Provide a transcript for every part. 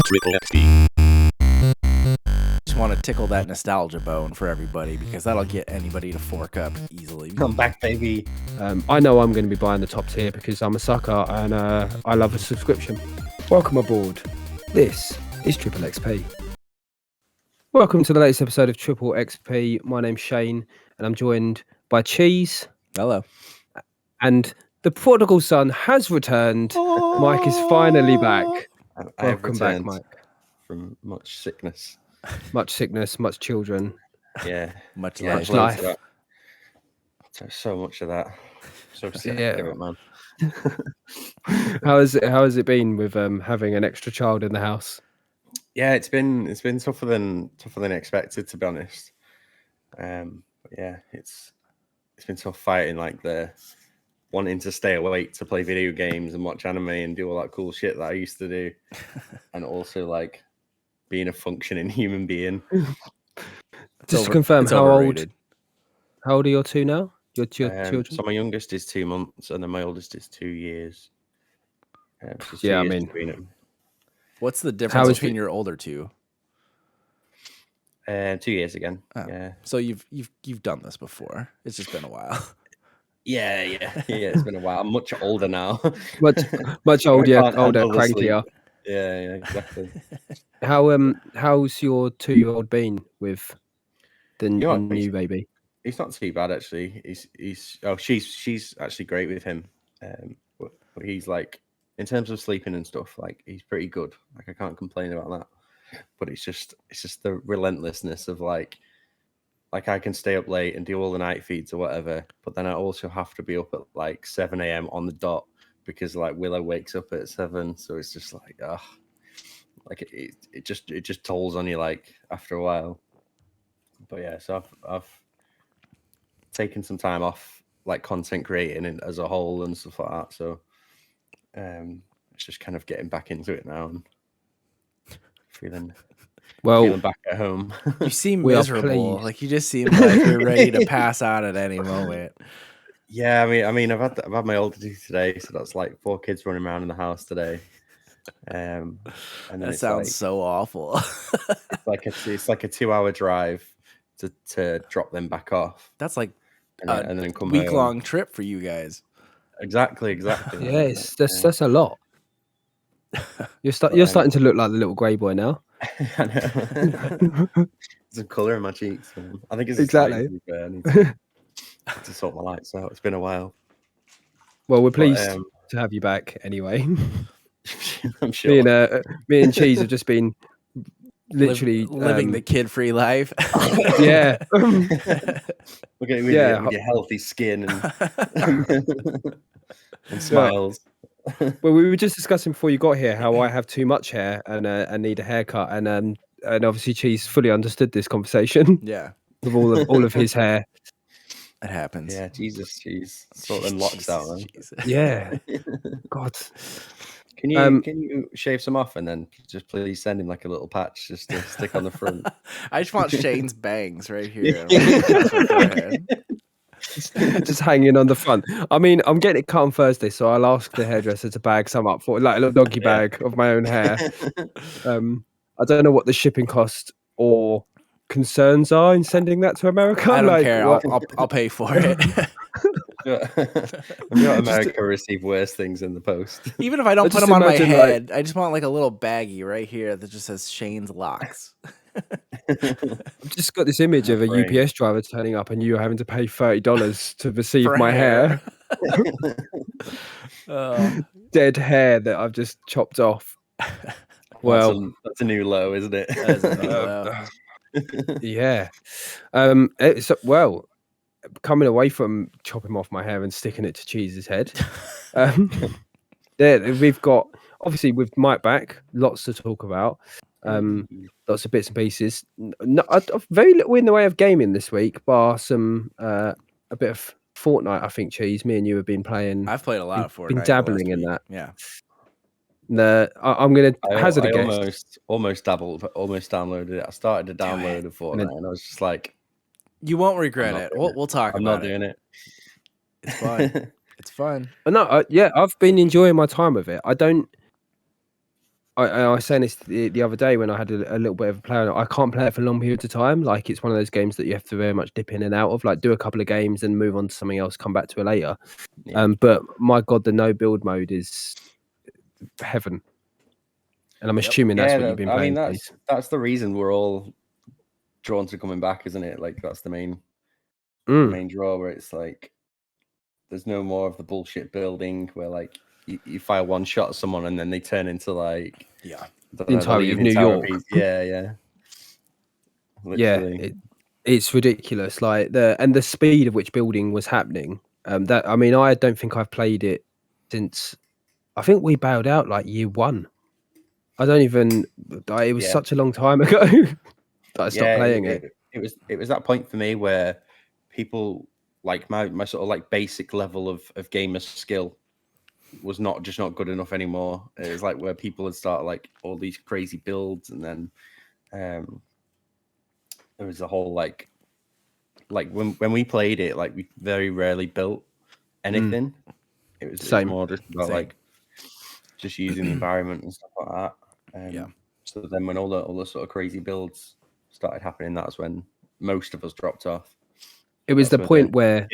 Triple XP. Just want to tickle that nostalgia bone for everybody because that'll get anybody to fork up easily. I'm back, baby. I know I'm going to be buying the top tier because I'm a sucker and I love a subscription. Welcome aboard. This is Triple XP. Welcome to the latest episode of Triple XP. My name's Shane and I'm joined by Cheese. Hello. And the prodigal son has returned. Mike is finally back. I have Welcome back, returned Mike. from much sickness. Much sickness, much children. Yeah, Much yeah, life. loads of life. that. So much of that. So sick Yeah. of it, man. How has it been with having an extra child in the house? Yeah, it's been tougher than expected, to be honest. But yeah, it's been tough fighting like the wanting to stay awake to play video games and watch anime and do all that cool shit that I used to do, and also like being a functioning human being. Just to confirm, it's how overrated. old are your two now? Your children? So my youngest is 2 months, and then my oldest is 2 years. So it's 2 Yeah, I years mean- between them. What's the How difference is between it- your older two? 2 years again. Oh. Yeah. So you've done this before. It's just been a while. Yeah. It's been a while. I'm much older now. Much older, can't older, handle the sleep. crankier. Yeah, exactly. How's your 2-year-old been with the know, new baby? He's not too bad actually. She's actually great with him. But he's like, in terms of sleeping and stuff, like he's pretty good. Like I can't complain about that. But it's just the relentlessness of like I can stay up late and do all the night feeds or whatever, but then I also have to be up at like 7 a.m. on the dot because like Willow wakes up at 7. So it's just like, like it just tolls on you like after a while. But yeah, so I've taken some time off like content creating and as a whole and stuff like that. So it's just kind of getting back into it now and feeling back at home. You seem We are miserable. pleased. Like you just seem like you're ready to pass out at any moment. Yeah, I mean, I've had my older two today, so that's like 4 kids running around in the house today. And then That it's sounds like, so awful. it's like a 2-hour drive to drop them back off That's like and then come home. week-long trip for you guys. Exactly. Yeah, that's a lot. You're starting to look like the little grey boy now. I know. Some colour in my cheeks. Man. I think it's Exactly. exciting, to be fair. I need to sort my lights out. It's been a while. Well, we're pleased But, to have you back anyway. I'm sure. Me and Cheese have just been literally living the kid-free life. yeah. Look at you with your healthy skin and smiles. Well, we were just discussing before you got here how I have too much hair and need a haircut, and obviously Cheese fully understood this conversation Yeah, with all of his hair. it happens. Yeah, Jesus, jeez. Sort them locks out, man. Jesus. Yeah, God. Can you shave some off and then just please send him like a little patch just to stick on the front? I just want Shane's bangs right here. Just hanging on the front. I mean, I'm getting it cut on Thursday, so I'll ask the hairdresser to bag some up for like a little doggy bag of my own hair. I don't know what the shipping cost or concerns are in sending that to America. I don't like, care. I'll pay for it. I'm not America receive worse things in the post. Even if I don't put just them on my imagine, head, I just want like a little baggie right here that just says Shane's locks. I've just got this image of a Great. UPS driver turning up and you having to pay $30 to receive For my hair. Dead hair that I've just chopped off. Well, that's a new low, isn't it? yeah. Coming away from chopping off my hair and sticking it to Cheese's head. We've got, obviously with Mike back, lots to talk about. Lots of bits and pieces. Very little in the way of gaming this week, bar some a bit of Fortnite. I think Cheese. Me and you have been playing. I've played a lot of Fortnite. Been the dabbling last in week. that. Yeah. I'm gonna hazard a guess. Almost downloaded it. I started to download it Fortnite, and I was just like, You won't regret it. We'll talk I'm about not doing it. It's fun. It's fun. No, I've been enjoying my time with it. I don't. I was saying this the other day when I had a little bit of a play on it. I can't play it for long periods of time. Like it's one of those games that you have to very much dip in and out of. Like do a couple of games and move on to something else. Come back to it later. Yeah. But my God, the no build mode is heaven. And I'm assuming that's what you've been playing. That's the reason we're all drawn to coming back, isn't it? Like that's the main draw, where it's like there's no more of the bullshit building where like you fire one shot at someone and then they turn into like the entirety of New York. Yeah. Literally. Yeah, it's ridiculous. Like the speed of which building was happening. I don't think I've played it since. I think we bailed out like year one. I don't even. It was such a long time ago that I stopped playing it. It was that point for me where people like my sort of like basic level of gamer skill was not good enough anymore. It was like where people would start like all these crazy builds, and then there was a whole like when we played it, like we very rarely built anything. It was more just about like just using the environment and stuff like that. So then when all the sort of crazy builds started happening, that's when most of us dropped off. It was the point where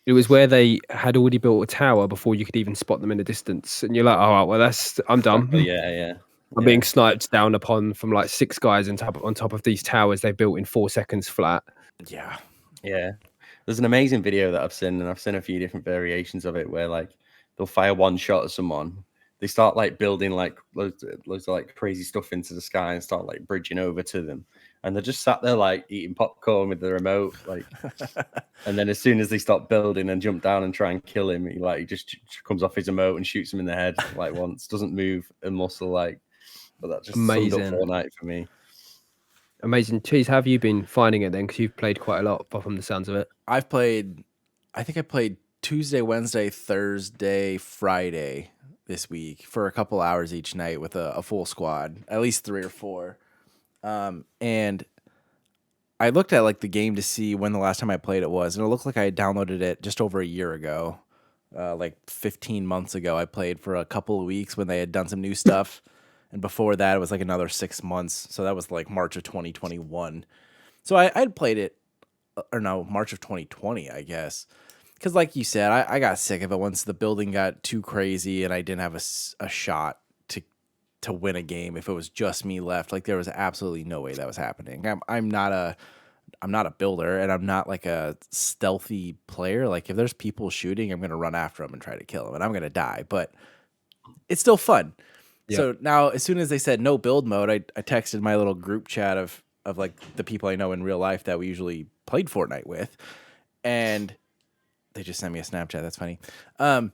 it was where they had already built a tower before you could even spot them in the distance, and you're like, "Oh, well, I'm done." I'm being sniped down upon from like 6 guys on top of these towers they built in 4 seconds flat. Yeah. There's an amazing video that I've seen, and I've seen a few different variations of it where like they'll fire one shot at someone. They start like building like loads of like crazy stuff into the sky and start like bridging over to them. And they're just sat there like eating popcorn with the remote, like. And then as soon as they stop building and jump down and try and kill him, he just comes off his emote and shoots him in the head like once. Doesn't move a muscle, like. But that just summed up Fortnite for me. Amazing. Cheese, how have you been finding it then? Because you've played quite a lot, from the sounds of it. I think I played Tuesday, Wednesday, Thursday, Friday this week for a couple hours each night with a full squad, at least 3 or 4. And I looked at like the game to see when the last time I played it was, and it looked like I had downloaded it just over a year ago, like 15 months ago. I played for a couple of weeks when they had done some new stuff. And before that, it was like another 6 months. So that was like March of 2021. So I'd played it, or no, March of 2020, I guess. Because like you said, I got sick of it once the building got too crazy and I didn't have a shot to win a game if it was just me left. Like there was absolutely no way that was happening. I'm not a builder, and I'm not like a stealthy player. Like if there's people shooting, I'm going to run after them and try to kill them, and I'm going to die. But it's still fun. Yep. So now, as soon as they said no build mode, I texted my little group chat of like the people I know in real life that we usually played Fortnite with, and they just sent me a Snapchat. That's funny. And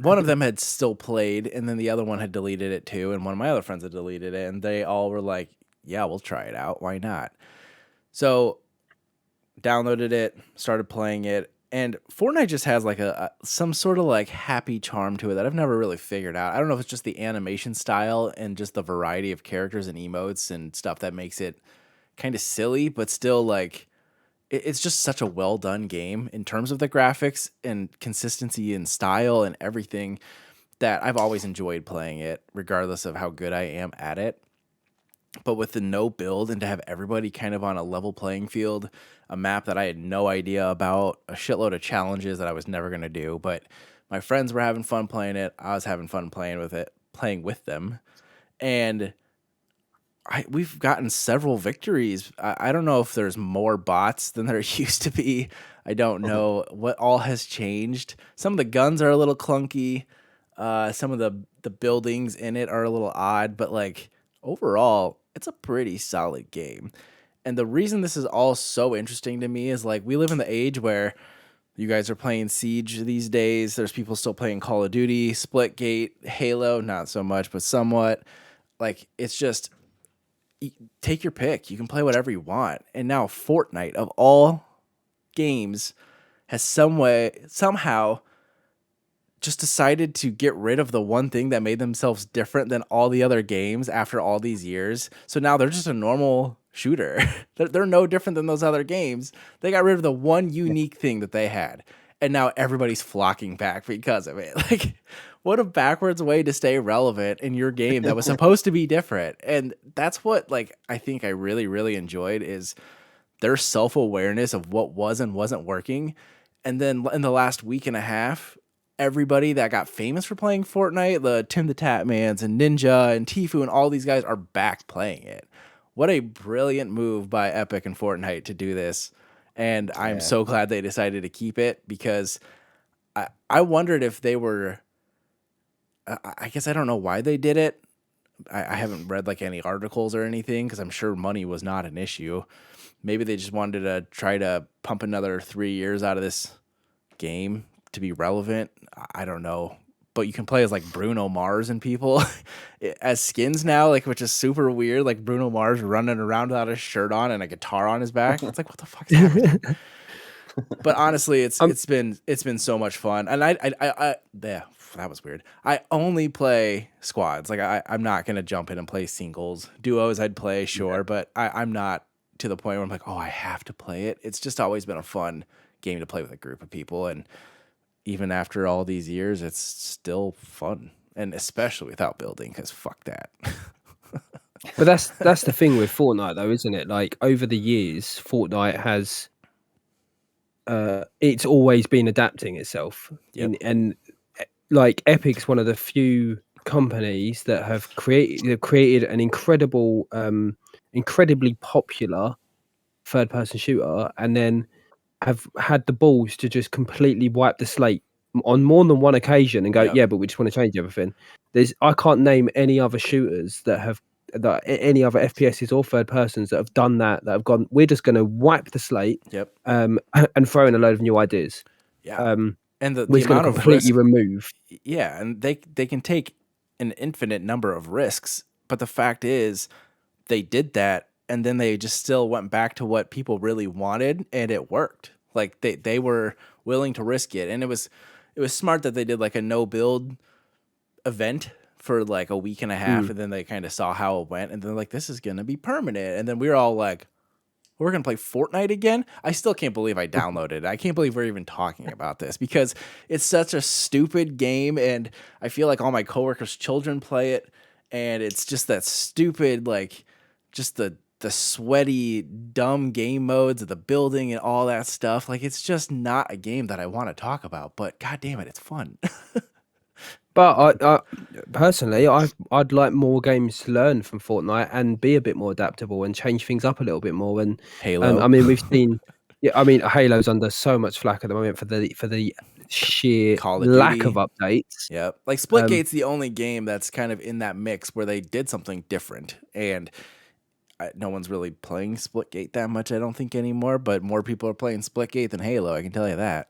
one of them had still played, and then the other one had deleted it too, and one of my other friends had deleted it, and they all were like, "Yeah, we'll try it out. Why not?" So downloaded it, started playing it. And Fortnite just has like some sort of like happy charm to it that I've never really figured out. I don't know if it's just the animation style and just the variety of characters and emotes and stuff that makes it kind of silly, but still like it's just such a well done game in terms of the graphics and consistency and style and everything that I've always enjoyed playing it, regardless of how good I am at it. But with the no build and to have everybody kind of on a level playing field, a map that I had no idea about, a shitload of challenges that I was never going to do. But my friends were having fun playing it. I was having fun playing with them. And we've gotten several victories. I don't know if there's more bots than there used to be. I don't know what all has changed. Some of the guns are a little clunky. Some of the buildings in it are a little odd. But like overall, it's a pretty solid game. And the reason this is all so interesting to me is like we live in the age where you guys are playing Siege these days. There's people still playing Call of Duty, Splitgate, Halo, not so much, but somewhat. Like it's just take your pick. You can play whatever you want. And now Fortnite, of all games, has somehow just decided to get rid of the one thing that made themselves different than all the other games after all these years. So now they're just a normal shooter. They're no different than those other games. They got rid of the one unique thing that they had. and now everybody's flocking back because of it. Like, what a backwards way to stay relevant in your game that was supposed to be different. And that's what, like, I think I really, really enjoyed is their self-awareness of what was and wasn't working. And then in the last week and a half, everybody that got famous for playing Fortnite, the Tim the Tatmans and Ninja and Tfue and all these guys are back playing it. What a brilliant move by Epic and Fortnite to do this. And I'm so glad they decided to keep it, because I wondered if they were, I guess I don't know why they did it. I haven't read like any articles or anything, because I'm sure money was not an issue. Maybe they just wanted to try to pump another 3 years out of this game to be relevant. I don't know. But you can play as like Bruno Mars and people as skins now, like, which is super weird. Like Bruno Mars running around without a shirt on and a guitar on his back. It's like, what the fuck's happening? But honestly, it's been so much fun. And yeah, that was weird. I only play squads. Like I'm not gonna jump in and play singles. Duos I'd play, sure, but I'm not to the point where I'm like, oh, I have to play it. It's just always been a fun game to play with a group of people, and even after all these years, it's still fun, and especially without building, because fuck that. But that's the thing with Fortnite, though, isn't it? Like over the years, Fortnite has it's always been adapting itself. Yep. And like Epic's one of the few companies that have created an incredibly popular third-person shooter, and then have had the balls to just completely wipe the slate on more than one occasion and go, Yep. yeah, but we just want to change everything. I can't name any other shooters any other FPSs or third persons that have done that have gone, we're just going to wipe the slate, Yep. and throw in a load of new ideas. Yeah. And the we're going amount to of completely risk, remove. yeah, and they can take an infinite number of risks, but the fact is they did that, and then they just still went back to what people really wanted, and it worked. Like they were willing to risk it, and it was smart that they did like a no build event for like a week and a half, and then they kind of saw how it went, and then like, this is gonna be permanent, and then we were all like, we're gonna play Fortnite again. I still can't believe I downloaded it. I can't believe we're even talking about this, because it's such a stupid game, and I feel like all my coworkers' children play it, and it's just that stupid, like, just the sweaty, dumb game modes of the building and all that stuff. Like, it's just not a game that I want to talk about, but god damn it, it's fun. But I personally, I'd like more games to learn from Fortnite and be a bit more adaptable and change things up a little bit more. And Halo. I mean, we've seen, Halo's under so much flack at the moment for the sheer Call of lack Duty. of updates. Yeah, like Splitgate's the only game that's kind of in that mix where they did something different, and no one's really playing Splitgate that much, I don't think, anymore. But more people are playing Splitgate than Halo, I can tell you that.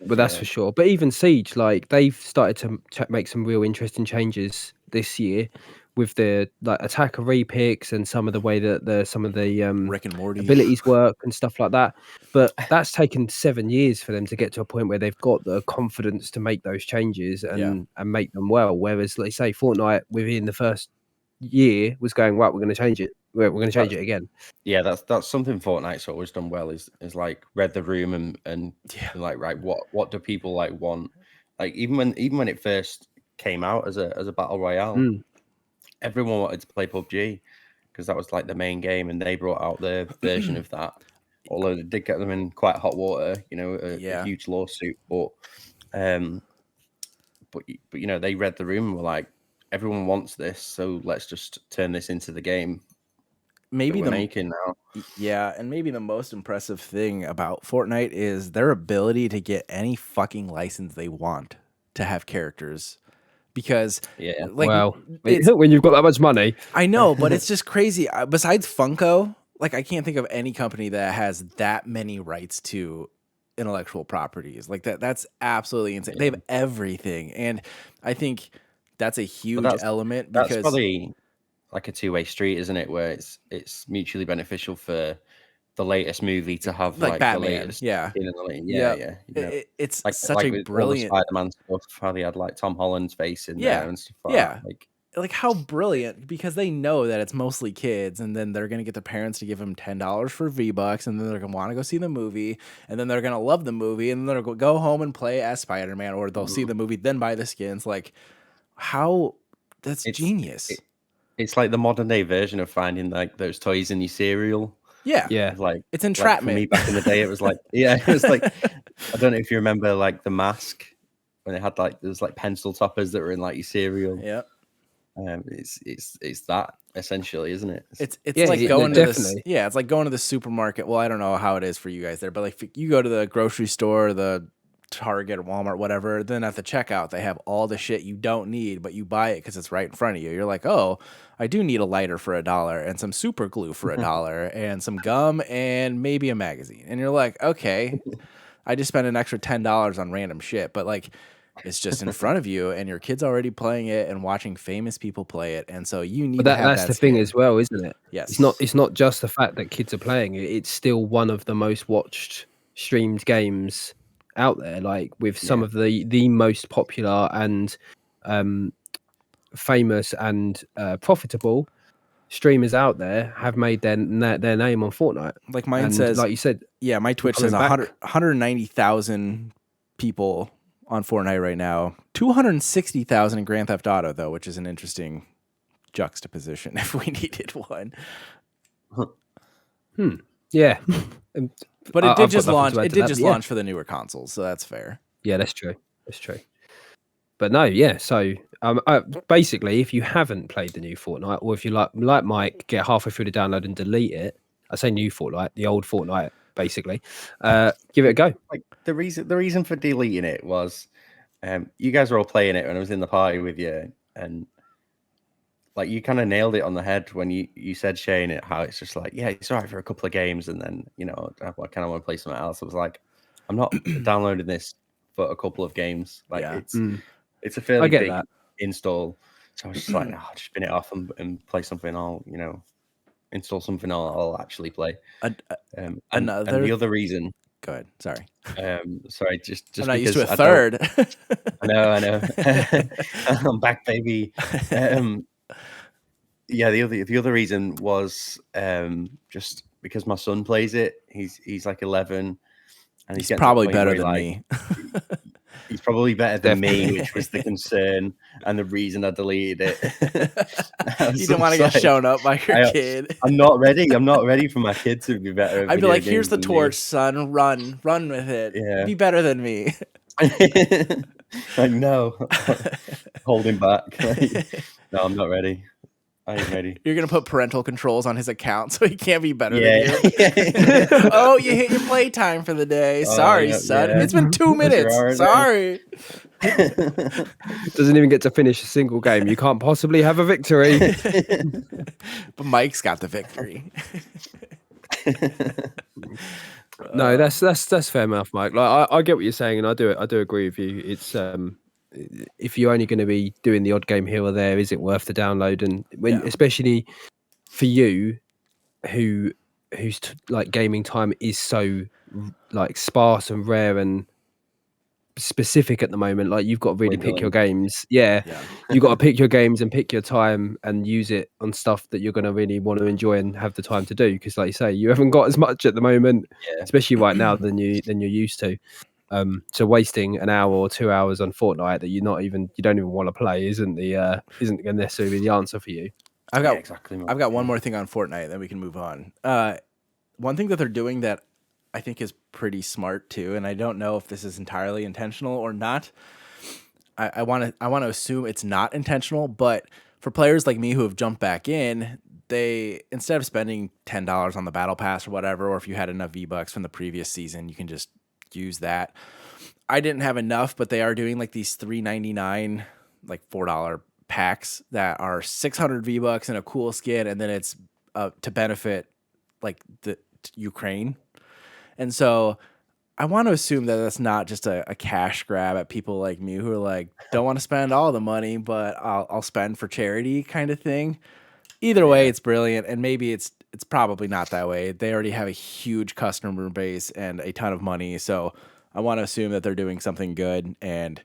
But that's for sure. But even Siege, like, they've started to make some real interesting changes this year with the like attacker repicks and some of the way that some of the Rick and Morty abilities work and stuff like that. But that's taken 7 years for them to get to a point where they've got the confidence to make those changes and make them well. Whereas, let's say Fortnite within the first year was going, right, we're going to change it. We're going to change it again. Yeah, that's something Fortnite's always done well, is like read the room and like, right, what do people like want? Like even when it first came out as a battle royale, everyone wanted to play PUBG because that was like the main game, and they brought out their version of that. Although they did get them in quite hot water, a huge lawsuit, but they read the room and were like, everyone wants this, so let's just turn this into the game. Maybe we're making now. Yeah, and maybe the most impressive thing about Fortnite is their ability to get any fucking license they want to have characters. Because like, well, when you've got that much money, I know, but it's just crazy. Besides Funko, like, I can't think of any company that has that many rights to intellectual properties. Like that's absolutely insane. They have everything, and I think that's a huge element, because that's probably like a two-way street, isn't it? Where it's mutually beneficial for the latest movie to have like Batman, the latest it's like, such a brilliant all the Spider-Man stuff. How they had like Tom Holland's face in there and stuff like that. Like, like how brilliant, because they know that it's mostly kids, and then they're gonna get their parents to give them $10 for V-Bucks, and then they're gonna want to go see the movie, and then they're gonna love the movie, and then they'll go home and play as Spider-Man, or they'll see the movie then buy the skins. Like, how that's It's genius. it's like the modern day version of finding like those toys in your cereal. Yeah, Yeah. It's like it's for entrapment. me back in the day, it was like it was like I don't know if you remember like the Mask when they had like there's like pencil toppers that were in like your cereal. Yeah, It's that essentially, isn't it? it's Yeah, like yeah, going to this. definitely. Yeah, it's like going to the supermarket. Well, I don't know how it is for you guys there, but like if you go to the grocery store, the Target or Walmart, whatever, then at the checkout they have all the shit you don't need, but you buy it because it's right in front of you. You're like, oh, I do need a lighter for $1 and some super glue for $1 and some gum and maybe a magazine. And you're like, okay, I just spent an extra $10 on random shit, but like it's just in front of you and your kid's already playing it and watching famous people play it, and so you need But to have that's that the thing skin. as well, isn't it? Yes, It's not just the fact that kids are playing it. It's still one of the most watched streamed games out there. Like with some of the most popular and famous and profitable streamers out there have made their name on Fortnite. like mine And says, like you said, yeah, my Twitch says coming back. 190,000 people on Fortnite right now. 260,000 in Grand Theft Auto, though, which is an interesting juxtaposition if we needed one. Yeah. But it did I've got just nothing launch. to add It to did that, just but yeah. launch for the newer consoles, so that's fair. Yeah, that's true. That's true. But no, yeah. So basically, if you haven't played the new Fortnite, or if you like Mike, get halfway through the download and delete it. I say new Fortnite, the old Fortnite, basically. Give it a go. Like the reason for deleting it was you guys were all playing it when I was in the party with you, and like you kind of nailed it on the head when you said, Shane, it how it's just like, yeah, it's all right for a couple of games, and then I kind of want to play something else. I was like, I'm not downloading this for a couple of games. Like Yeah. it's a fairly get big that. install, so I was just like, I'll just spin it off and play something. I'll install something I'll actually play. And the other reason. Go ahead. Sorry. Sorry, just I'm not because used to a third. I know. I'm back, baby. Yeah, the other reason was just because my son plays it. He's like 11, and He's getting to the probably point better where, than like, me. He's probably better than me, Definitely. which was the concern and the reason I deleted it. You didn't want to get shown up by your kid. I'm not ready. I'm not ready for my kid to be better. At I'd be video like, "Here's games the than torch, son. Run with it. Yeah. Be better than me." Like, no, holding back. Like, no, I'm not ready. I ain't ready. You're gonna put parental controls on his account so he can't be better Yeah. than you. Oh, you hit your playtime for the day. Sorry, yeah, son. yeah. It's been 2 minutes. alright, Sorry. Doesn't even get to finish a single game. You can't possibly have a victory. But Mike's got the victory. No, that's fair enough, Mike. Like I get what you're saying, and I do agree with you. It's if you're only going to be doing the odd game here or there, is it worth the download? And when, especially for you, whose like gaming time is so like sparse and rare and specific at the moment, like you've got to really pick your games. Yeah. You've got to pick your games and pick your time and use it on stuff that you're going to really want to enjoy and have the time to do, because like you say, you haven't got as much at the moment, especially right now, than you're used to. So wasting an hour or 2 hours on Fortnite that you don't even want to play isn't going to necessarily be the answer for you. I've got exactly. I've got one more thing on Fortnite, then we can move on. One thing that they're doing that I think is pretty smart too, and I don't know if this is entirely intentional or not. I want to assume it's not intentional, but for players like me who have jumped back in, they, instead of spending $10 on the battle pass or whatever, or if you had enough V-Bucks from the previous season, you can just use that. I didn't have enough, but they are doing like these $3.99, like $4 packs that are 600 V-Bucks and a cool skin, and then it's to benefit like the Ukraine. And so I want to assume that that's not just a cash grab at people like me who are like, don't want to spend all the money, but I'll spend for charity kind of thing. Either way, it's brilliant, and maybe it's probably not that way. They already have a huge customer base and a ton of money, so I want to assume that they're doing something good and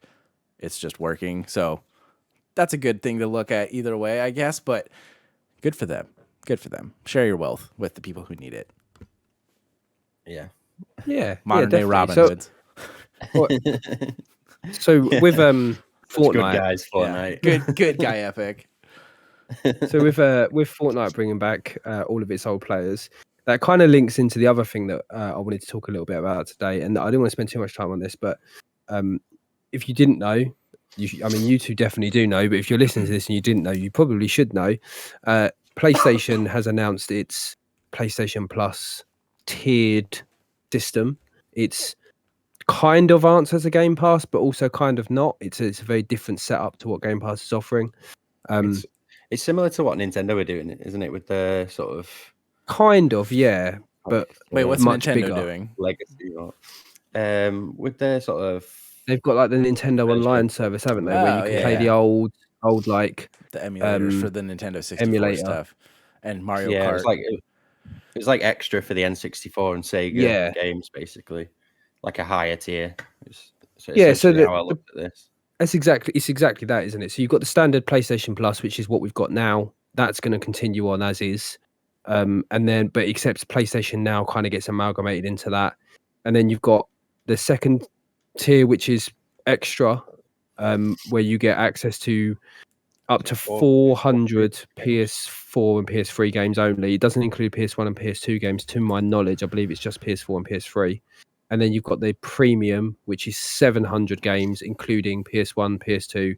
it's just working. So that's a good thing to look at either way, I guess. But good for them. Good for them. Share your wealth with the people who need it. Yeah. Yeah, Modern day definitely. Robin So, Hoods. with That's good Fortnite, guys, Fortnite. Good guy, Epic. so with Fortnite bringing back all of its old players, that kind of links into the other thing that I wanted to talk a little bit about today. And I didn't want to spend too much time on this, but if you didn't know, you two definitely do know. But if you're listening to this and you didn't know, you probably should know. PlayStation has announced its PlayStation Plus tiered system. It's kind of answers a Game Pass, but also kind of not. It's a very different setup to what Game Pass is offering. It's similar to what Nintendo are doing, isn't it? With the sort of kind of, yeah. But Wait, what's much Nintendo bigger. doing? legacy, or with their sort of They've got like the Nintendo version. Online service, haven't they? Where you can play the old like the emulators for the Nintendo 64 emulator stuff and Mario yeah, Kart. it was like extra for the N64 and Sega games, basically, like a higher tier. So how I looked at this. It's exactly that, isn't it? So you've got the standard PlayStation Plus, which is what we've got now. That's going to continue on as is, and then but except PlayStation Now kind of gets amalgamated into that, and then you've got the second tier, which is extra, where you get access to up to 400 PS4 and PS3 games only. It doesn't include PS1 and PS2 games, to my knowledge. I believe it's just PS4 and PS3. And then you've got the premium, which is 700 games, including PS1, PS2,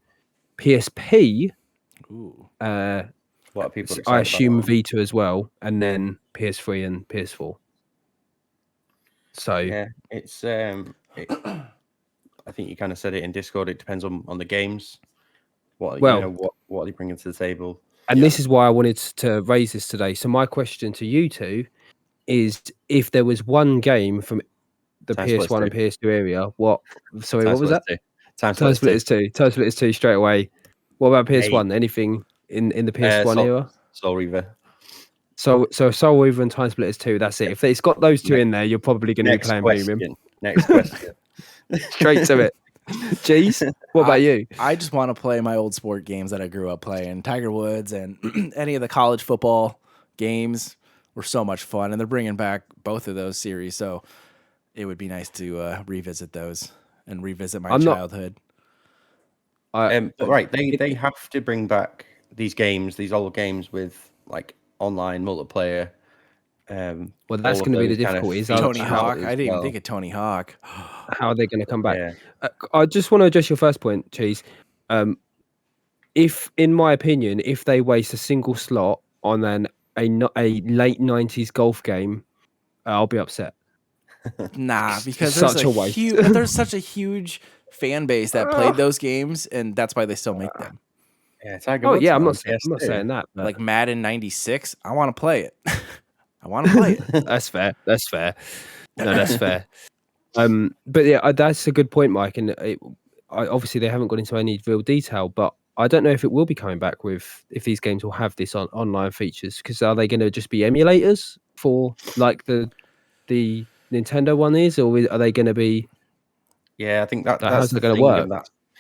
PSP. Ooh. What are people I assume Vita as well, and then PS3 and PS4. So yeah, it's I think you kind of said it in Discord. It depends on the games. What are they bringing to the table? And this is why I wanted to raise this today. So my question to you two is: if there was one game from the PS1 and PS2 area, what? Sorry, what was that? Time Splitters 2. Time Splitters 2 straight away. What about PS1? Anything in the PS1 era? Soul Reaver. So Soul Reaver and Time Splitters 2. That's it. If it's got those two in there, you're probably going to be playing premium. Next question. Straight to it. Jeez, what about you? I just want to play my old sport games that I grew up playing. Tiger Woods and any of the college football games were so much fun, and they're bringing back both of those series. So it would be nice to revisit those and revisit my childhood. Right, they have to bring back these old games with like online multiplayer. Well, that's going to be the difficulty. Tony Hawk. I didn't even think of Tony Hawk. How are they going to come back? Yeah. I just want to address your first point, Cheese. If, in my opinion, if they waste a single slot on a late 90s golf game, I'll be upset. Nah, because there's such a huge fan base that played those games, and that's why they still make them. Yeah, I'm not saying that. But... Like Madden 96, I want to play it. I want to play it. That's fair. No, that's fair. But yeah, that's a good point, Mike. And obviously they haven't got into any real detail, but I don't know if it will be coming back if these games will have this online features. Because are they going to just be emulators for like the Nintendo one is, or are they going to be? Yeah, I think that's how's it going to work.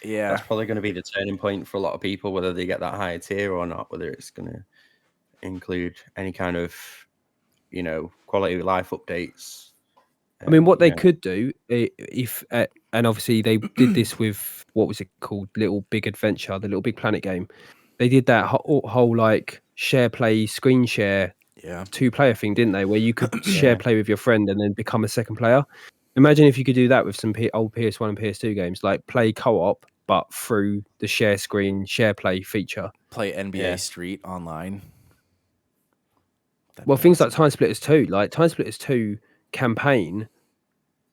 That's probably going to be the turning point for a lot of people, whether they get that higher tier or not. Whether it's going to include any kind of quality of life updates. I mean, what they could do if and obviously they did this with what was it called, Little Big Adventure, the Little Big Planet game. They did that whole like share play, screen share, 2-player thing, didn't they? Where you could share play with your friend and then become a second player. Imagine if you could do that with some old PS1 and PS2 games, like play co-op, but through the share screen, share play feature. Play NBA Street online. Well, things like Time Splitters 2, like Time Splitters 2 campaign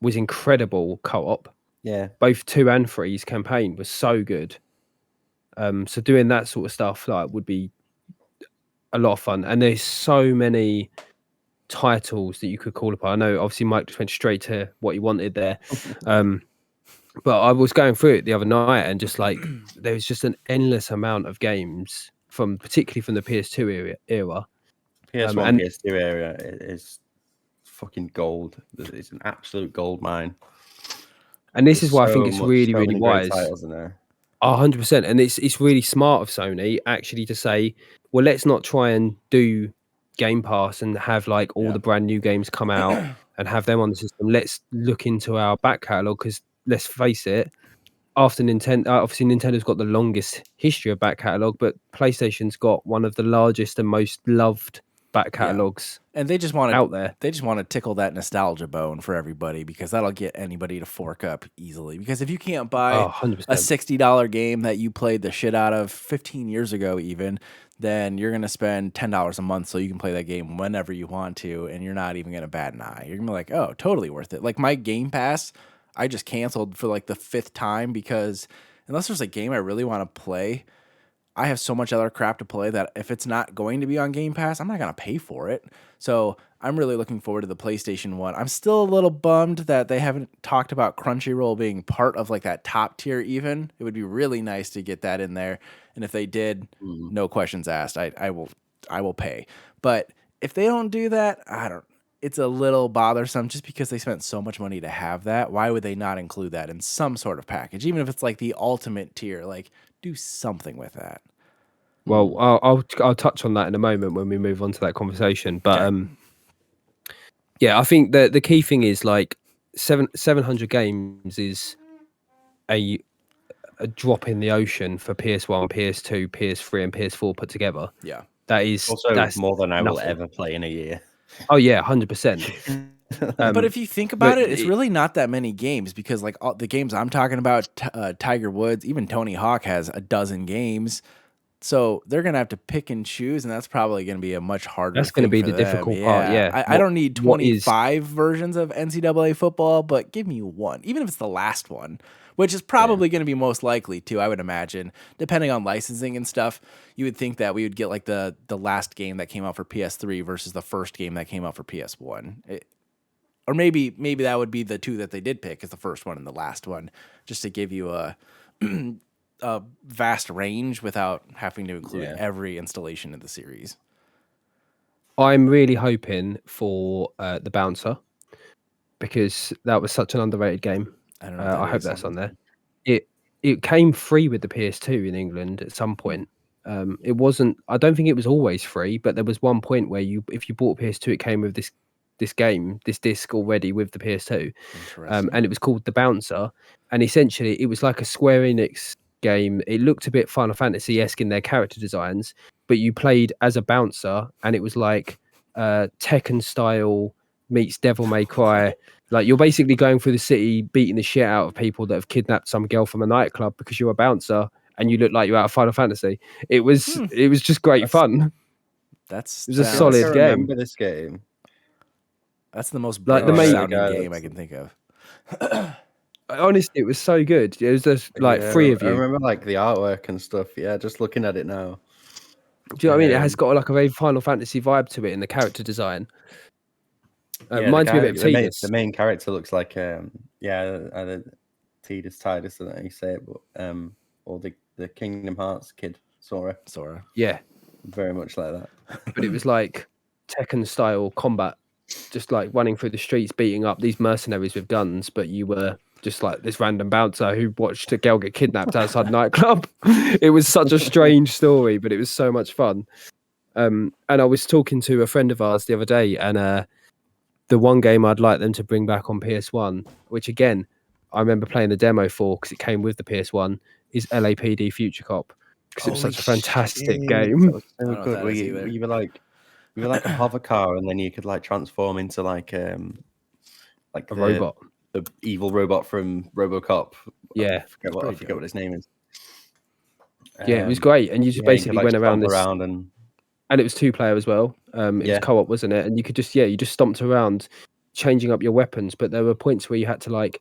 was incredible co-op. Yeah. Both 2 and 3's campaign was so good. So doing that sort of stuff would be a lot of fun. And there's so many titles that you could call upon. I know obviously Mike just went straight to what he wanted there. But I was going through it the other night and just like there was just an endless amount of games particularly from the PS2 era. PS1 and PS2 area is fucking gold. It's an absolute gold mine. And this is why I think it's really, really wise. Titles in there. 100%, and it's really smart of Sony actually to say, well, let's not try and do Game Pass and have like all Yeah. the brand new games come out and have them on the system. Let's look into our back catalog because let's face it, after Nintendo, obviously Nintendo's got the longest history of back catalog, but PlayStation's got one of the largest and most loved back catalogs And they just out there. They just want to tickle that nostalgia bone for everybody because that'll get anybody to fork up easily. Because if you can't buy Oh, a 100%. $60 game that you played the shit out of 15 years ago, even, then you're gonna spend $10 a month so you can play that game whenever you want to, and you're not even gonna bat an eye. You're gonna be like, oh, totally worth it. Like my Game Pass, I just canceled for like the 5th time because unless there's a game I really want to play, I have so much other crap to play that if it's not going to be on Game Pass, I'm not going to pay for it. So I'm really looking forward to the PlayStation 1. I'm still a little bummed that they haven't talked about Crunchyroll being part of like that top tier even. It would be really nice to get that in there. And if they did, no questions asked, I will pay. But if they don't do that, it's a little bothersome just because they spent so much money to have that. Why would they not include that in some sort of package? Even if it's like the ultimate tier, like do something with that. Well, I'll touch on that in a moment when we move on to that conversation. But Okay. yeah, I think the key thing is like 700 games is a drop in the ocean for PS1, PS2, PS3, and PS4 put together. Yeah. That's more than I will nothing. ever play in a year. Oh yeah, 100%. But if you think about but it's really not that many games because like all the games I'm talking about, Tiger Woods, even Tony Hawk has a dozen games. So they're gonna have to pick and choose, and that's probably gonna be a much harder. That's gonna thing be for the them. difficult part, yeah. I don't need What is- 25 versions of NCAA football, but give me one, even if it's the last one, which is probably going to be most likely too. I would imagine, depending on licensing and stuff, you would think that we would get like the last game that came out for PS3 versus the first game that came out for PS1. Or maybe that would be the two that they did pick as the first one and the last one, just to give you a vast range without having to include every installation in the series. I'm really hoping for the Bouncer because that was such an underrated game. I don't know. What that I hope is. that's on there. It came free with the PS2 in England at some point. It wasn't. I don't think it was always free, but there was one point where if you bought PS2, it came with this disc already with the PS2, and it was called The Bouncer. And essentially, it was like a Square Enix game. It looked a bit Final Fantasy-esque in their character designs, but you played as a bouncer, and it was like Tekken style meets Devil May Cry. Like you're basically going through the city, beating the shit out of people that have kidnapped some girl from a nightclub because you're a bouncer and you look like you're out of Final Fantasy. It was just great fun. It was a solid I game. remember this game. That's the most Like British the sounding game I can think of. Honestly, it was so good. It was just like three of you. I remember like the artwork and stuff. Yeah, just looking at it now. Do you know what I mean? It has got like a very Final Fantasy vibe to it in the character design. Reminds me a bit of Tidus. The main character looks like either Tidus, I don't know how you say it, but or the Kingdom Hearts kid, Sora. Yeah, very much like that. But it was like Tekken style combat, just like running through the streets, beating up these mercenaries with guns. But you were just like this random bouncer who watched a girl get kidnapped outside a nightclub. It was such a strange story, but it was so much fun. And I was talking to a friend of ours the other day, and the one game I'd like them to bring back on PS1, which again, I remember playing the demo for because it came with the PS1, is LAPD Future Cop. Because it was such a fantastic game. That was so good. You were like a hover car, and then you could like transform into like a robot, the evil robot from RoboCop. Yeah, I forget what his name is. Yeah, it was great, and you just basically went around and it was 2-player as well. It was co-op, wasn't it? And you could just you just stomped around, changing up your weapons. But there were points where you had to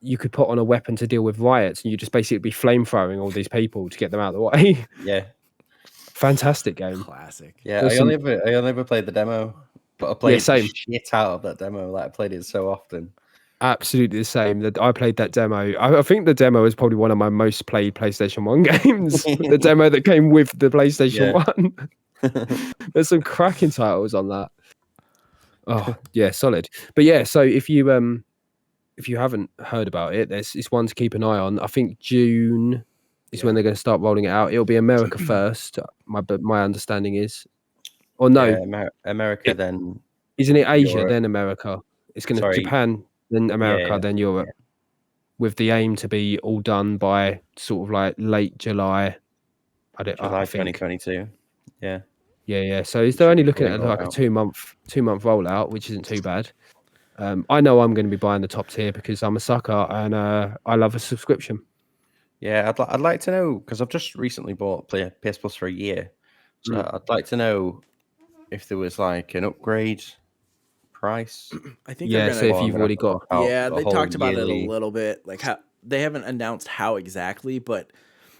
you could put on a weapon to deal with riots, and you just basically be flamethrowing all these people to get them out of the way. Yeah, fantastic game, classic. Yeah, I only ever played the demo, but I played the shit out of that demo. Like I played it so often. Absolutely the same. That I played that demo. I think the demo is probably one of my most played PlayStation 1 games. The demo that came with the PlayStation 1. There's some cracking titles on that. Oh yeah, solid. But yeah, so if you haven't heard about it, it's one to keep an eye on. I think June is Yeah. when they're going to start rolling it out. It'll be America first. My understanding is, or no, Yeah, America, then isn't it Asia Europe. then America? It's going to Sorry. Japan, then America, Yeah, then Europe, with the aim to be all done by sort of like late July. I July think. 2022. Yeah. Yeah. So they're Should only be looking fully at rolled like a out. 2-month rollout, which isn't too bad. I know I'm going to be buying the top tier because I'm a sucker and I love a subscription. Yeah, I'd like to know, because I've just recently bought PS Plus for a year, so I'd like to know if there was like an upgrade price. I think they're So gonna. if Well, I'm you've gonna have already to got, fork out Yeah, the they whole talked about it a yearly. little bit, like how they haven't announced how exactly, but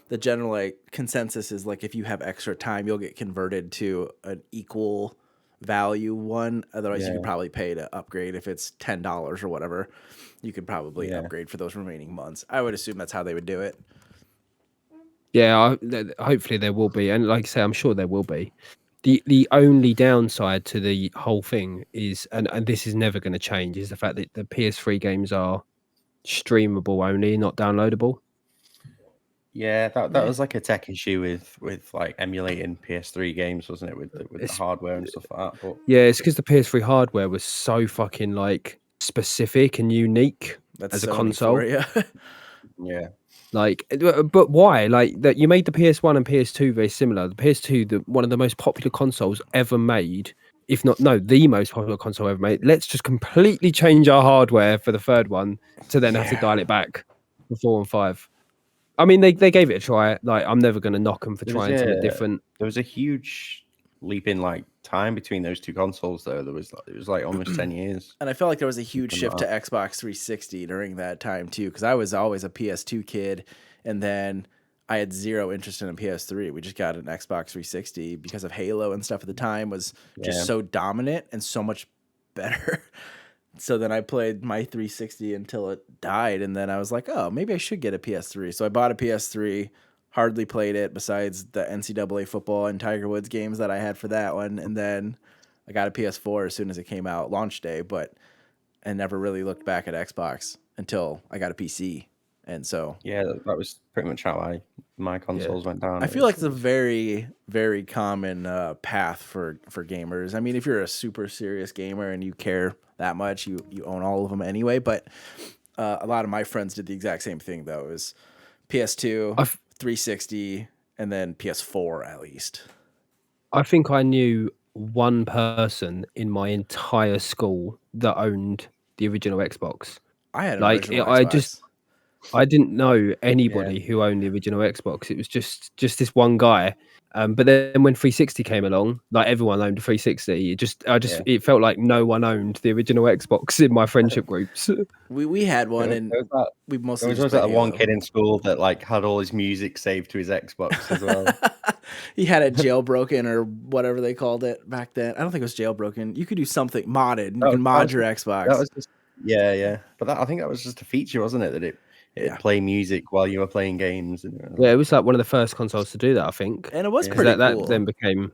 the general like consensus is like if you have extra time, you'll get converted to an equal value one. Otherwise, you could Yeah, probably pay to upgrade if it's $10 or whatever. You could probably yeah, upgrade for those remaining months. I would assume that's how they would do it. hopefully there will be, and like I say, I'm sure there will be. The only downside to the whole thing is, and this is never going to change, is the fact that the PS3 games are streamable only, not downloadable. yeah. That Yeah. was like a tech issue with like emulating PS3 games, wasn't it? With the It's hardware and stuff like that. But Yeah, it's because the PS3 hardware was so fucking like specific and unique That's as a Sony for console. you. yeah, Like, but why? Like that you made the PS1 and PS2 very similar. The PS2, one of the most popular consoles ever made, if not the most popular console ever made. Let's just completely change our hardware for the third one to then have to dial it back for 4 and 5. I mean, they gave it a try. Like, I'm never going to knock them for there was trying something different. a huge leap in like time between those two consoles, though. It was like almost 10 years. And I felt like there was a huge Something shift to like Xbox 360 during that time too, because I was always a PS2 kid, and then I had zero interest in a PS3. We just got an Xbox 360 because of Halo and stuff at the time was just Yeah. so dominant and so much better. So then I played my 360 until it died, and then I was like, oh, maybe I should get a PS3. So I bought a PS3, hardly played it besides the NCAA football and Tiger Woods games that I had for that one, and then I got a PS4 as soon as it came out, launch day, but I never really looked back at Xbox until I got a PC. And so Yeah, that was pretty much how my consoles went down. I feel like it's a very, very common path for gamers. I mean, if you're a super serious gamer and you care that much, you own all of them anyway. But a lot of my friends did the exact same thing, though. It was PS2, 360, and then PS4 at least. I think I knew one person in my entire school that owned the original Xbox. I had an Like, original Xbox. I didn't know anybody who owned the original Xbox. It was just this one guy. But then when 360 came along, like everyone owned a 360. It felt like no one owned the original Xbox in my friendship groups. We had one, and we There mostly was just always played that one Halo. kid in school that like had all his music saved to his Xbox as well. He had it jailbroken or whatever they called it back then. I don't think it was jailbroken. You could do something modded. You can mod your Xbox. That was just yeah. But I think that was just a feature, wasn't it? That it'd play music while you were playing games. Yeah, it was like one of the first consoles to do that, I think. And it was Yeah. pretty that cool. then became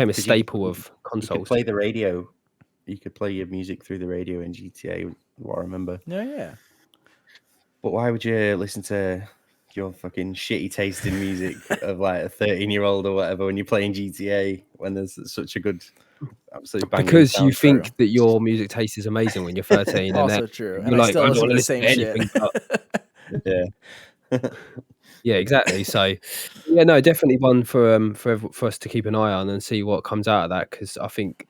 a staple of You consoles. could play the radio. You could play your music through the radio in GTA. What I remember. Yeah. But why would you listen to your fucking shitty taste in music of like a 13-year-old or whatever when you're playing GTA when there's such a good, absolutely banging Because you soundtrack? think that your music taste is amazing when you're 13. And Also then true. you're And I like, still I don't listen want to to the listen same to shit. anything Yeah. Yeah, exactly. So, yeah, no, definitely one for us to keep an eye on and see what comes out of that, because I think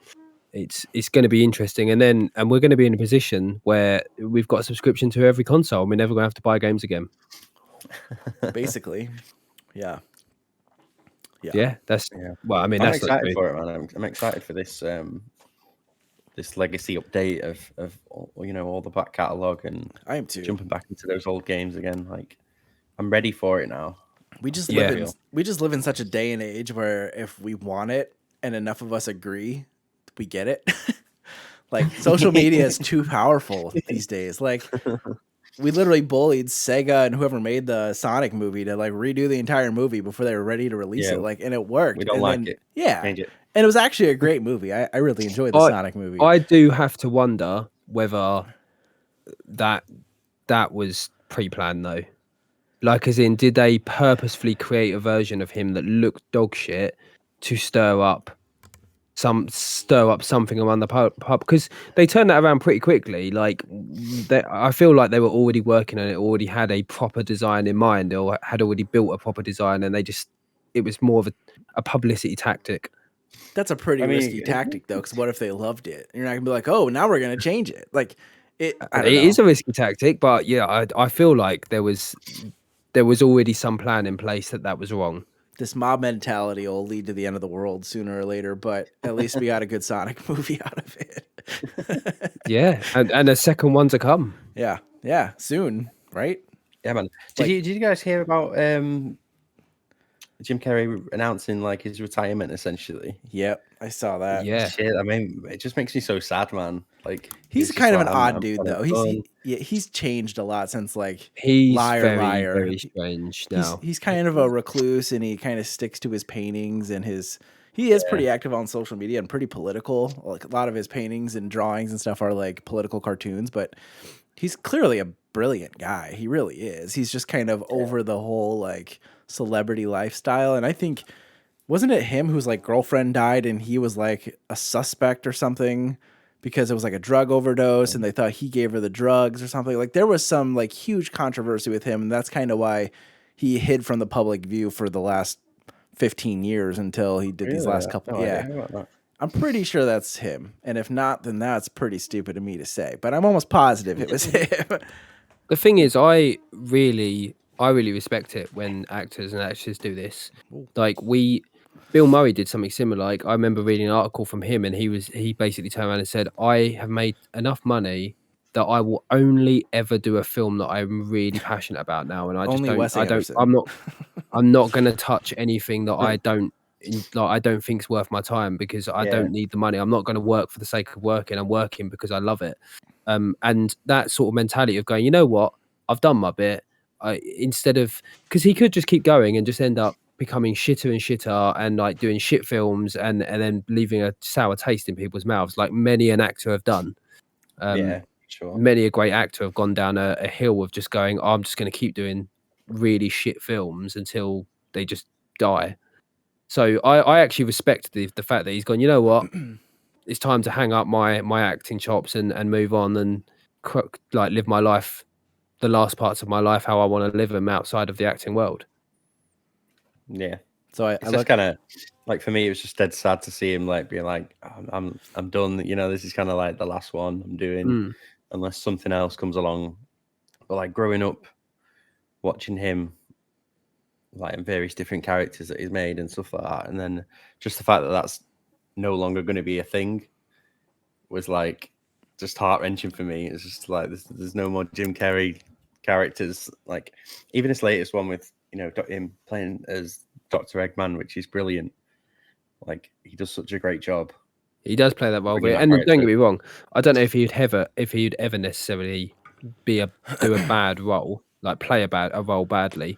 it's going to be interesting. And we're going to be in a position where we've got a subscription to every console, and we're never going to have to buy games again. Basically. Yeah. That's well. I mean, I'm that's excited for it, man. I'm excited for this this legacy update of all the back catalogue, and I am too. jumping back into those old games again. Like, I'm ready for it now. We just live in such a day and age where if we want it and enough of us agree, we get it. Like, social media is too powerful these days. Like, we literally bullied Sega and whoever made the Sonic movie to like redo the entire movie before they were ready to release it. Like, and it worked. We don't like it. Yeah. Change it. And it was actually a great movie. I really enjoyed the Sonic movie. I do have to wonder whether that was pre-planned though. Like, as in, did they purposefully create a version of him that looked dog shit to stir up something around the pub? Because they turned that around pretty quickly. Like, I feel like they were already working on it, already had a proper design in mind, or had already built a proper design, and it was more of a publicity tactic. That's a pretty risky tactic, though, because what if they loved it? You're not gonna be like, oh, now we're gonna change it. Like, I don't know. It is a risky tactic, but yeah, I feel like there was already some plan in place that was wrong. This mob mentality will lead to the end of the world sooner or later, but at least we got a good Sonic movie out of it. Yeah, and a second one to come. Yeah, soon, right? Yeah, man. Did you guys hear about Jim Carrey announcing like his retirement essentially? Yep, I saw that. Yeah, shit. I mean, it just makes me so sad, man. Like he's kind of an odd dude, though. He's changed a lot since like he's Liar. very strange now. He's kind of a recluse, and he kind of sticks to his paintings and he is pretty active on social media and pretty political. Like a lot of his paintings and drawings and stuff are like political cartoons, but he's clearly a brilliant guy. He really is. He's just kind of over the whole like celebrity lifestyle. And I think, wasn't it him whose like girlfriend died and he was like a suspect or something because it was like a drug overdose and they thought he gave her the drugs or something? Like there was some like huge controversy with him, and that's kind of why he hid from the public view for the last 15 years until he did these last couple. I'm pretty sure that's him. And if not, then that's pretty stupid of me to say, but I'm almost positive it was him. The thing is, I really respect it when actors and actresses do this. Like Bill Murray did something similar. Like I remember reading an article from him, and he basically turned around and said, "I have made enough money that I will only ever do a film that I'm really passionate about now, and I'm not going to touch anything that I don't think's worth my time because I don't need the money. I'm not going to work for the sake of working. I'm working because I love it." And that sort of mentality of going, you know what, I've done my bit. Instead of, because he could just keep going and just end up becoming shitter and shitter and like doing shit films and then leaving a sour taste in people's mouths, like many an actor have done. Sure. Many a great actor have gone down a hill of just going, I'm just going to keep doing really shit films until they just die. So I actually respect the fact that he's gone, you know what, it's time to hang up my acting chops and move on and like live my life, the last parts of my life, how I want to live them outside of the acting world. Yeah. So I just kind of like, for me, it was just dead sad to see him like being like, I'm done. You know, this is kind of like the last one I'm doing, unless something else comes along. But like growing up, watching him, like in various different characters that he's made and stuff like that, and then just the fact that that's no longer going to be a thing was like just heart wrenching for me. It's just like there's no more Jim Carrey characters. Like even his latest one with him playing as Dr. Eggman, which is brilliant. Like he does such a great job. He does play that role, and don't get me wrong, I don't know if he'd ever necessarily do a bad role, like play a role badly.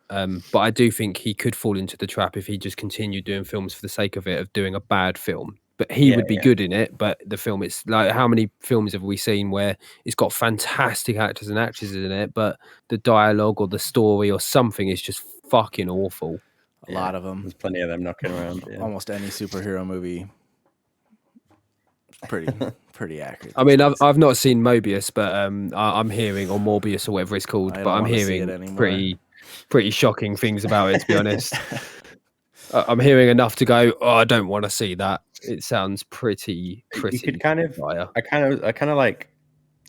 But I do think he could fall into the trap if he just continued doing films for the sake of it, of doing a bad film. But he would be good in it. But the film, it's like, how many films have we seen where it's got fantastic actors and actresses in it, but the dialogue or the story or something is just fucking awful. A lot of them. There's plenty of them knocking around. Yeah. Almost any superhero movie. Pretty accurate. I mean, I've not seen Mobius, but I'm hearing, or Morbius or whatever it's called, but I'm hearing pretty shocking things about it, to be honest. I'm hearing enough to go, oh, I don't want to see that. It sounds pretty. You could kind of, I kind of like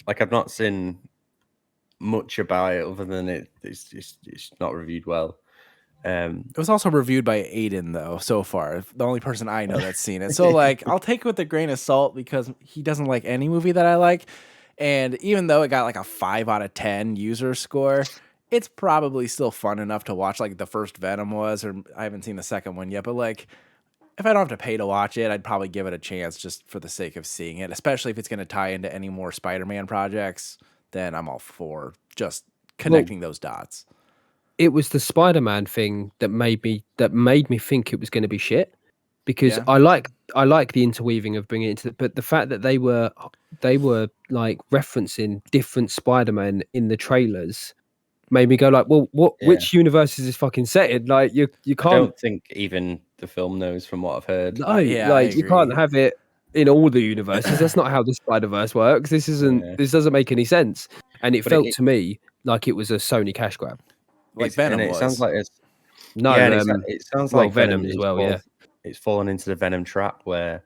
I've not seen much about it other than it's not reviewed well. It was also reviewed by Aiden, though, so far. The only person I know that's seen it. So, like, I'll take it with a grain of salt because he doesn't like any movie that I like. And even though it got like a 5 out of 10 user score, it's probably still fun enough to watch, like the first Venom was, or I haven't seen the second one yet. But, like, if I don't have to pay to watch it, I'd probably give it a chance just for the sake of seeing it, especially if it's going to tie into any more Spider-Man projects. Then I'm all for just connecting those dots. It was the Spider-Man thing that made me think it was going to be shit, because I like the interweaving of bringing it into but the fact that they were like referencing different Spider-Man in the trailers made me go like, well, Yeah. which universe is this fucking set in? Like you I can't. don't think even the film knows, from what I've heard. No, yeah, I like you can't agree. have it in all the universes. That's not how the Spider-Verse works. This isn't. Yeah. This doesn't make any sense. And it But felt to me like it was a Sony cash grab. Like Venom and it sounds was. like it's No, yeah, and it sounds well, like Venom as well. Yeah, it's fallen into the Venom trap where,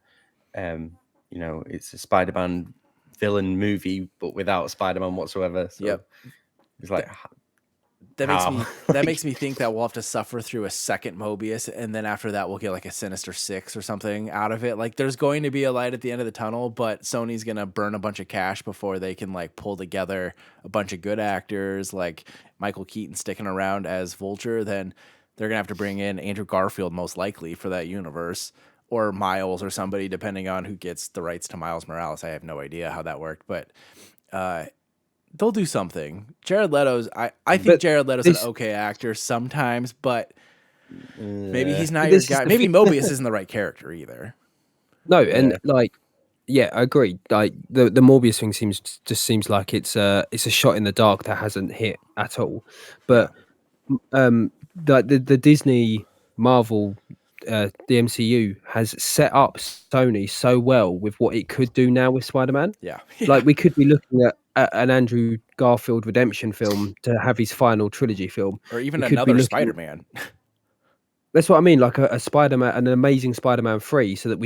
you know, it's a Spider-Man villain movie but without Spider-Man whatsoever. So Yep. it's like that makes me think that we'll have to suffer through a second Mobius, and then after that we'll get like a Sinister Six or something out of it. Like there's going to be a light at the end of the tunnel, but Sony's gonna burn a bunch of cash before they can like pull together a bunch of good actors like Michael Keaton sticking around as Vulture. Then they're gonna have to bring in Andrew Garfield most likely for that universe, or Miles or somebody, depending on who gets the rights to Miles Morales. I have no idea how that worked, but they'll do something. Jared Leto's I think Jared Leto's an okay actor sometimes, but maybe he's not your guy. Maybe Mobius isn't the right character either. No, and like, yeah, I agree. Like the Morbius thing seems like it's a shot in the dark that hasn't hit at all. But the Disney Marvel, the MCU has set up Sony so well with what it could do now with Spider-Man. Yeah. Like we could be looking at an Andrew Garfield redemption film to have his final trilogy film, or even another Spider-Man. That's what I mean, like a Spider-Man, an amazing Spider-Man 3, so that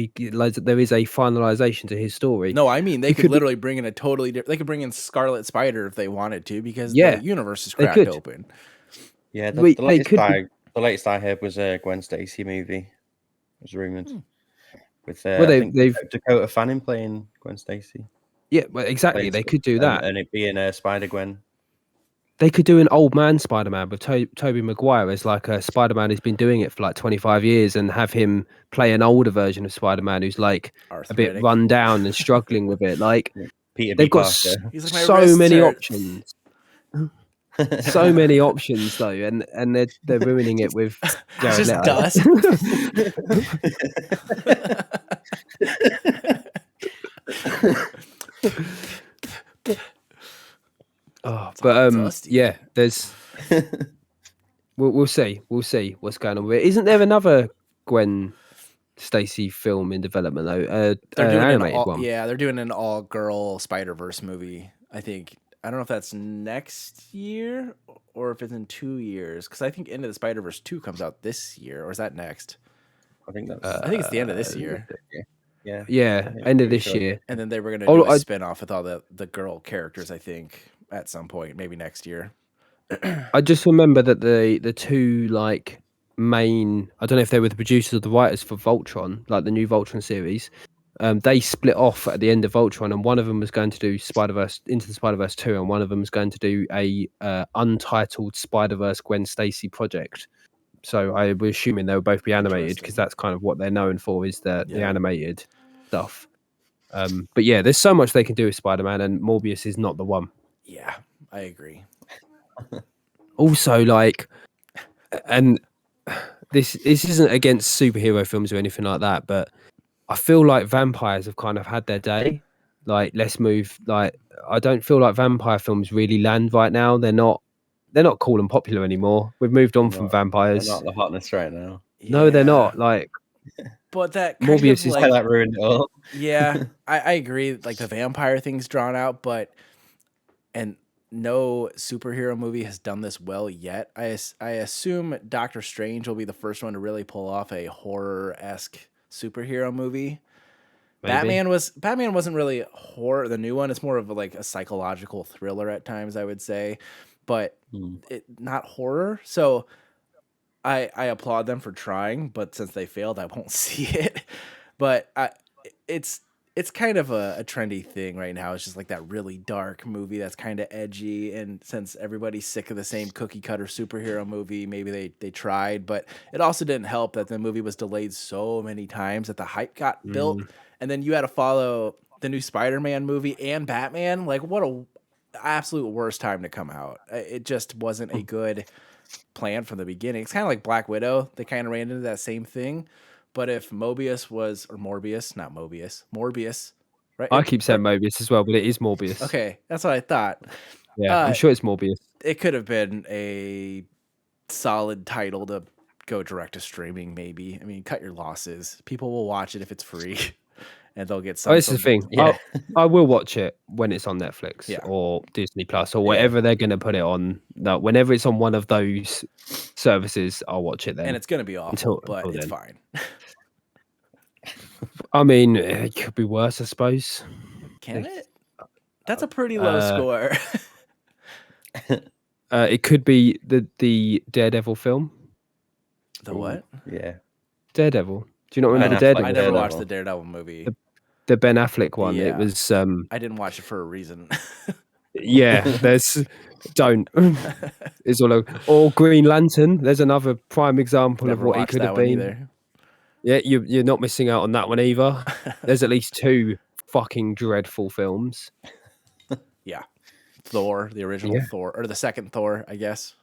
there is a finalization to his story. No, I mean they could literally bring in a totally different. They could bring in Scarlet Spider if they wanted to, because the universe is cracked open. Yeah, the latest I heard was a Gwen Stacy movie. It was rumored with they've Dakota Fanning playing Gwen Stacy. Yeah, well, exactly. They could do that, and it being Spider-Gwen. They could do an old man Spider-Man with Tobey Maguire as like a Spider-Man who's been doing it for like 25 years, and have him play an older version of Spider-Man who's like a bit run down and struggling with it. Like they've got so many options. So many options though, and they're ruining it with Jared just Leto. Dust. Yeah, there's we'll see what's going on with it. Isn't there another Gwen Stacy film in development though? They're doing an animated one. Yeah, they're doing an all-girl Spider-Verse movie. I don't know if that's next year or if it's in 2 years, because I think Into the Spider-Verse 2 comes out this year, or is that next? I think it's the end of this year. Yeah, end of this year. And then they were going to do a spin-off with all the girl characters, I think, at some point, maybe next year. I just remember that the two like main, I don't know if they were the producers or the writers for Voltron, like the new Voltron series. They split off at the end of Voltron, and one of them was going to do Into the Spider-Verse 2, and one of them was going to do a untitled Spider-Verse Gwen Stacy project. So I was assuming they would both be animated, because that's kind of what they're known for, is the animated stuff. But yeah, there's so much they can do with Spider-Man, and Morbius is not the one. Yeah, I agree. Also, like, and this isn't against superhero films or anything like that, but I feel like vampires have kind of had their day. Like, let's move. Like, I don't feel like vampire films really land right now. They're not cool and popular anymore. We've moved on from vampires. They're not the hotness right now. No, they're not. Like, but that Morbius is like that ruined it all. Yeah, I agree. Like the vampire thing's drawn out, and no superhero movie has done this well yet. I assume Doctor Strange will be the first one to really pull off a horror-esque superhero movie. Maybe. Batman wasn't really horror. The new one, it's more of a psychological thriller at times, I would say, but not horror. So I applaud them for trying, but since they failed, I won't see it. But it's kind of a trendy thing right now. It's just like that really dark movie that's kind of edgy. And since everybody's sick of the same cookie cutter superhero movie, maybe they tried. But it also didn't help that the movie was delayed so many times that the hype got built. And then you had to follow the new Spider-Man movie and Batman. Like, what a absolute worst time to come out. It just wasn't a good plan from the beginning. It's kind of like Black Widow. They kind of ran into that same thing. But if Morbius, right? I keep saying Mobius as well, but it is Morbius. Okay, that's what I thought. Yeah, I'm sure it's Morbius. it could have been a solid title to go direct to streaming. Maybe. I mean, cut your losses. People will watch it if it's free, and they'll get some. Oh, this is the thing. Yeah. I will watch it when it's on Netflix Yeah. or Disney Plus or whatever they're going to put it on. No, whenever it's on one of those services, I'll watch it then. And it's going to be awful, but until it's then. fine. I mean, it could be worse, I suppose. Can it? That's a pretty low score. It could be the Daredevil film. The what? Yeah. Daredevil. Do you not remember Ben the Affleck. Daredevil? I never Daredevil. watched the Daredevil movie. The Ben Affleck one. Yeah. It was. I didn't watch it for a reason. Yeah, there's. Don't. It's all over. Or Green Lantern. There's another prime example Never of what he watched could that have one been. either. Yeah, you're not missing out on that one either. There's at least 2 fucking dreadful films. Yeah. Thor, the original Yeah. Thor, or the second Thor, I guess.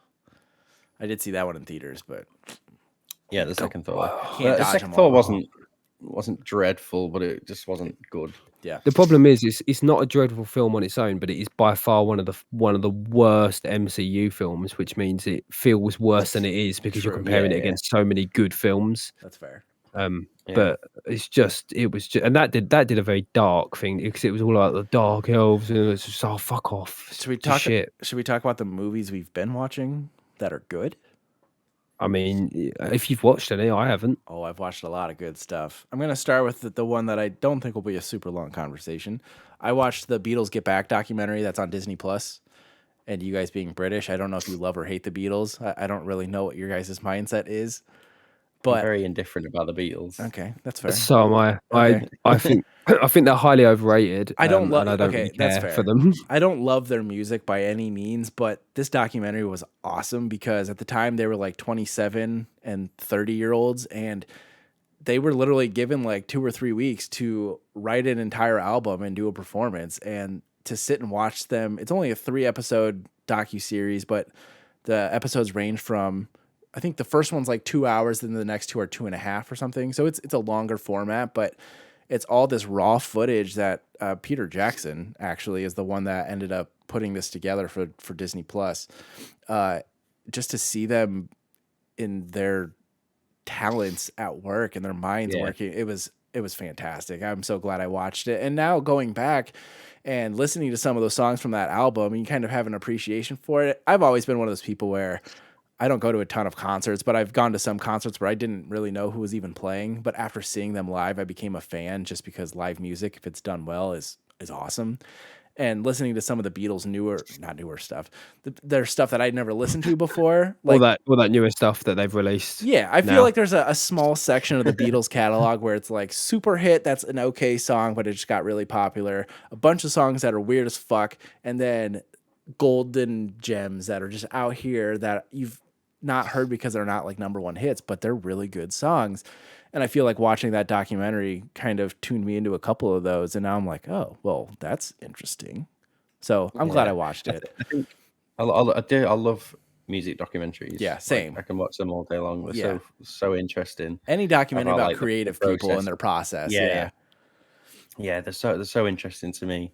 I did see that one in theaters, but Yeah, the second Thor. can't The dodge second them Thor all. wasn't dreadful, but it just wasn't good. Yeah. The problem is, it's not a dreadful film on its own, but it is by far one of the worst MCU films, which means it feels worse than it is because you're True. comparing Yeah, it yeah. against so many good films. That's fair. Yeah. But it was just, and that did a very dark thing because it was all like the dark elves and it was just fuck off. Should we Just talk? shit? Should we talk about the movies we've been watching that are good? I mean, if you've watched any, I haven't. Oh, I've watched a lot of good stuff. I'm gonna start with the one that I don't think will be a super long conversation. I watched the Beatles Get Back documentary that's on Disney Plus. And you guys being British, I don't know if you love or hate the Beatles. I don't really know what your guys' mindset is. I'm But very indifferent about the Beatles. okay, that's fair. So am I. Okay. I think they're highly overrated. I don't love. and I don't Okay, really that's care fair. for them. I don't love their music by any means, but this documentary was awesome because at the time they were like 27 and 30-year-olds, and they were literally given like 2 or 3 weeks to write an entire album and do a performance, and to sit and watch them. It's only a 3-episode docuseries, but the episodes range from, I think the first one's like 2 hours, and the next 2 are 2.5 or something. So it's a longer format, but it's all this raw footage that Peter Jackson actually is the one that ended up putting this together for Disney Plus. Just to see them in their talents at work and their minds working, it was fantastic. I'm so glad I watched it. And now going back and listening to some of those songs from that album, you kind of have an appreciation for it. I've always been one of those people where I don't go to a ton of concerts, but I've gone to some concerts where I didn't really know who was even playing. But after seeing them live, I became a fan just because live music, if it's done well, is awesome. And listening to some of the Beatles' not newer stuff, their stuff that I'd never listened to before. Like, all that newer stuff that they've released. yeah, I feel now. like there's a small section of the Beatles catalog where it's like super hit, that's an okay song, but it just got really popular. A bunch of songs that are weird as fuck, and then golden gems that are just out here that you've not heard because they're not like number one hits, but they're really good songs. And I feel like watching that documentary kind of tuned me into a couple of those, and now I'm like, oh, well, that's interesting. So I'm glad I watched it. I think I love music documentaries. Yeah, same. Like, I can watch them all day long. They're so interesting. Any documentary about like, creative the people and process. their process. Yeah, they're so interesting to me.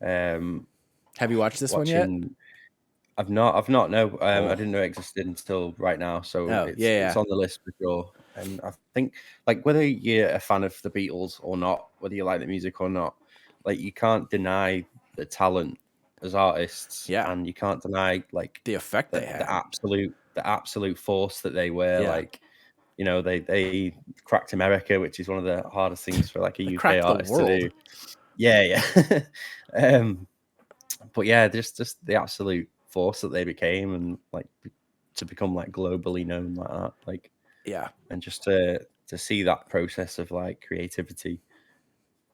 Have you watched this one yet? I've not. No, I didn't know it existed until right now. So it's on the list for sure. And I think, like, whether you're a fan of the Beatles or not, whether you like the music or not, like, you can't deny the talent as artists. Yeah. And you can't deny, like, The effect they had. the absolute force that they were. Yeah. Like, you know, they cracked America, which is one of the hardest things for like a UK cracked the artist to world. do. Yeah. But yeah, just the absolute force that they became, and like to become like globally known like that, like, Yeah. and just to see that process of like creativity.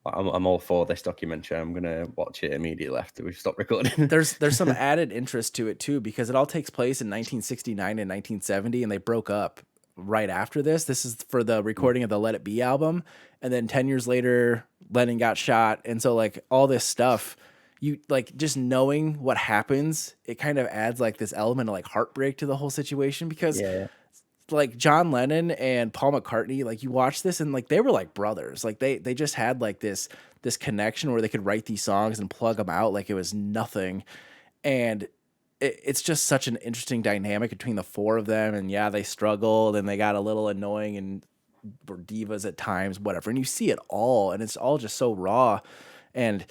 I'm all for this documentary. I'm gonna watch it immediately after we've stopped recording. There's some added interest to it too, because it all takes place in 1969 and 1970, and they broke up right after this. This is for the recording of the Let It Be album, and then 10 years later, Lennon got shot, and so like all this stuff, you like just knowing what happens, it kind of adds like this element of like heartbreak to the whole situation, because like John Lennon and Paul McCartney, like you watch this and like they were like brothers. Like they just had like this connection where they could write these songs and plug them out like it was nothing. And it's just such an interesting dynamic between the four of them. And yeah, they struggled and they got a little annoying and were divas at times, whatever. And you see it all, and it's all just so raw. And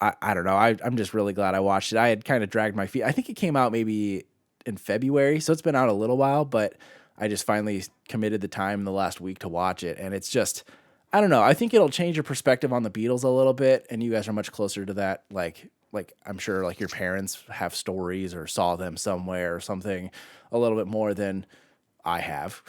I don't know. I'm just really glad I watched it. I had kind of dragged my feet. I think it came out maybe in February, so it's been out a little while, but I just finally committed the time in the last week to watch it. And it's just, I don't know. I think it'll change your perspective on the Beatles a little bit. And you guys are much closer to that. Like I'm sure like your parents have stories or saw them somewhere or something a little bit more than I have,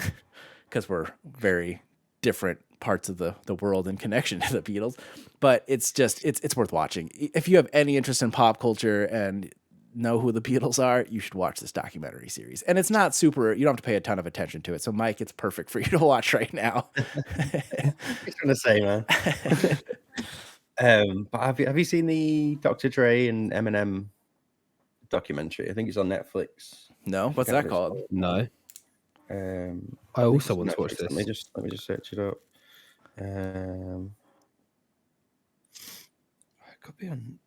because we're very different parts of the world in connection to the Beatles. But it's just, it's worth watching. If you have any interest in pop culture and know who the Beatles are, you should watch this documentary series. And it's not super, you don't have to pay a ton of attention to it. So Mike, it's perfect for you to watch right now. I was going to say, man. But have you seen the Dr. Dre and Eminem documentary? I think it's on Netflix. No, what's that called? No. I also want to watch this. Let me just search it up. It could be on.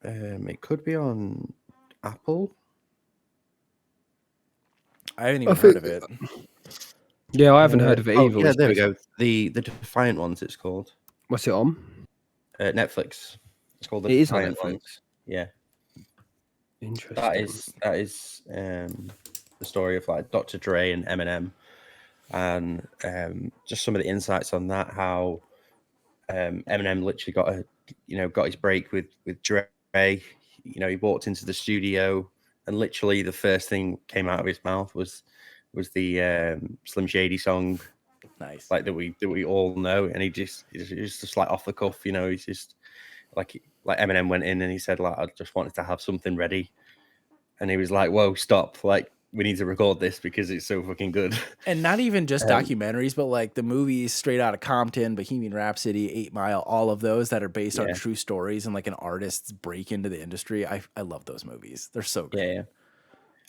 It could be on Apple. I haven't even heard of it. Yeah, I haven't heard of it either. Yeah, there we go. The Defiant Ones, it's called. What's it on? Netflix. It's called the It is on Defiant Netflix. Ones. Yeah. Interesting. That is the story of like Dr. Dre and Eminem, and just some of the insights on that. How Eminem literally got his break with Dre. You know, he walked into the studio, and literally the first thing came out of his mouth was the Slim Shady song, Nice, like that we all know, and he's just like off the cuff. You know, he's just like Eminem went in and he said like, I just wanted to have something ready, and he was like, whoa, stop, like we need to record this because it's so fucking good. And not even just documentaries, but like the movies Straight Outta Compton, Bohemian Rhapsody, 8 Mile, all of those that are based on true stories and like an artist's break into the industry. I love those movies. They're so good. Yeah.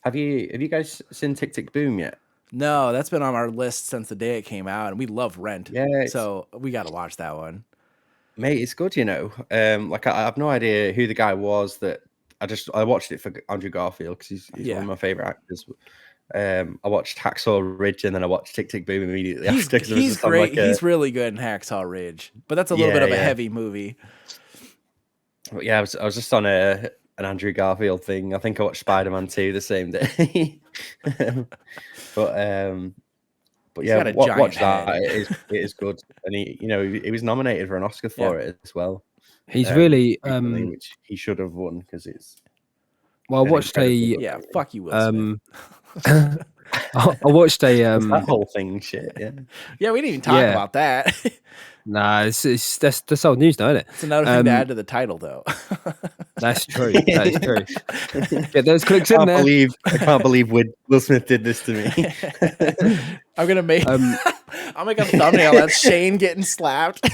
Have you guys seen Tick Tick Boom yet? No, that's been on our list since the day it came out, and we love Rent. Yeah, so we got to watch that one. Mate, it's good, you know. Like I have no idea who the guy was that I watched it for Andrew Garfield because he's one of my favorite actors. I watched Hacksaw Ridge and then I watched Tick Tick Boom immediately after. He's great. He's really good in Hacksaw Ridge, but that's a little bit of a heavy movie. But yeah, I was just on an Andrew Garfield thing. I think I watched Spider-Man 2 the same day. But yeah, watch that. It is good, and he was nominated for an Oscar for it as well. He's really which he should have won because it's. Well, I watched fuck you, Will Smith. I watched that whole thing. Shit, yeah. Yeah, we didn't even talk about that. Nah, that's old news, though, isn't it? It's another thing to add to the title, though. That's true. That is true. Get those clicks in there. I can't believe Will Smith did this to me. I'm gonna make. I'll make a thumbnail. That's Shane getting slapped.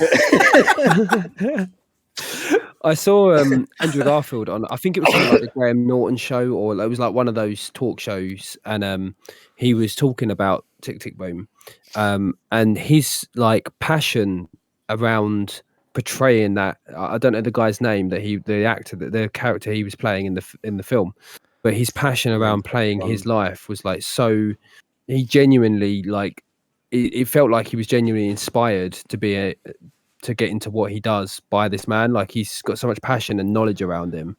I saw Andrew Garfield on. I think it was like the Graham Norton show, or it was like one of those talk shows, and he was talking about Tick Tick Boom, and his like passion around portraying that. I don't know the guy's name, the character he was playing in the film, but his passion around playing his life was like so. He genuinely like it felt like he was genuinely inspired to get into what he does by this man. Like he's got so much passion and knowledge around him.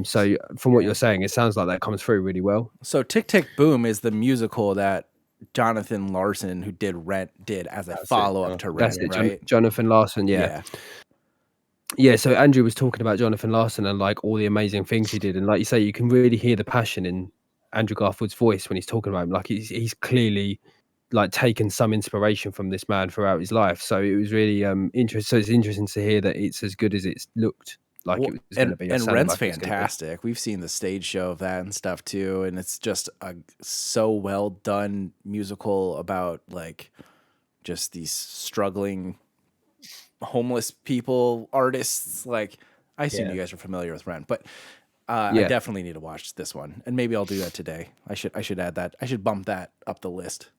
So from what you're saying, it sounds like that comes through really well. So Tick Tick Boom is the musical that Jonathan Larson, who did Rent, did as a follow-up to Rent, right? Jonathan Larson, yeah. So Andrew was talking about Jonathan Larson and like all the amazing things he did. And like you say, you can really hear the passion in Andrew Garfield's voice when he's talking about him. Like he's clearly like taken some inspiration from this man throughout his life. So it was really interesting. So it's interesting to hear that it's as good as it's looked like it was going to be. And Rent's fantastic. We've seen the stage show of that and stuff too. And it's just a so well done musical about like just these struggling homeless people, artists. Like I assume you guys are familiar with Rent, but I definitely need to watch this one. And maybe I'll do that today. I should add that. I should bump that up the list.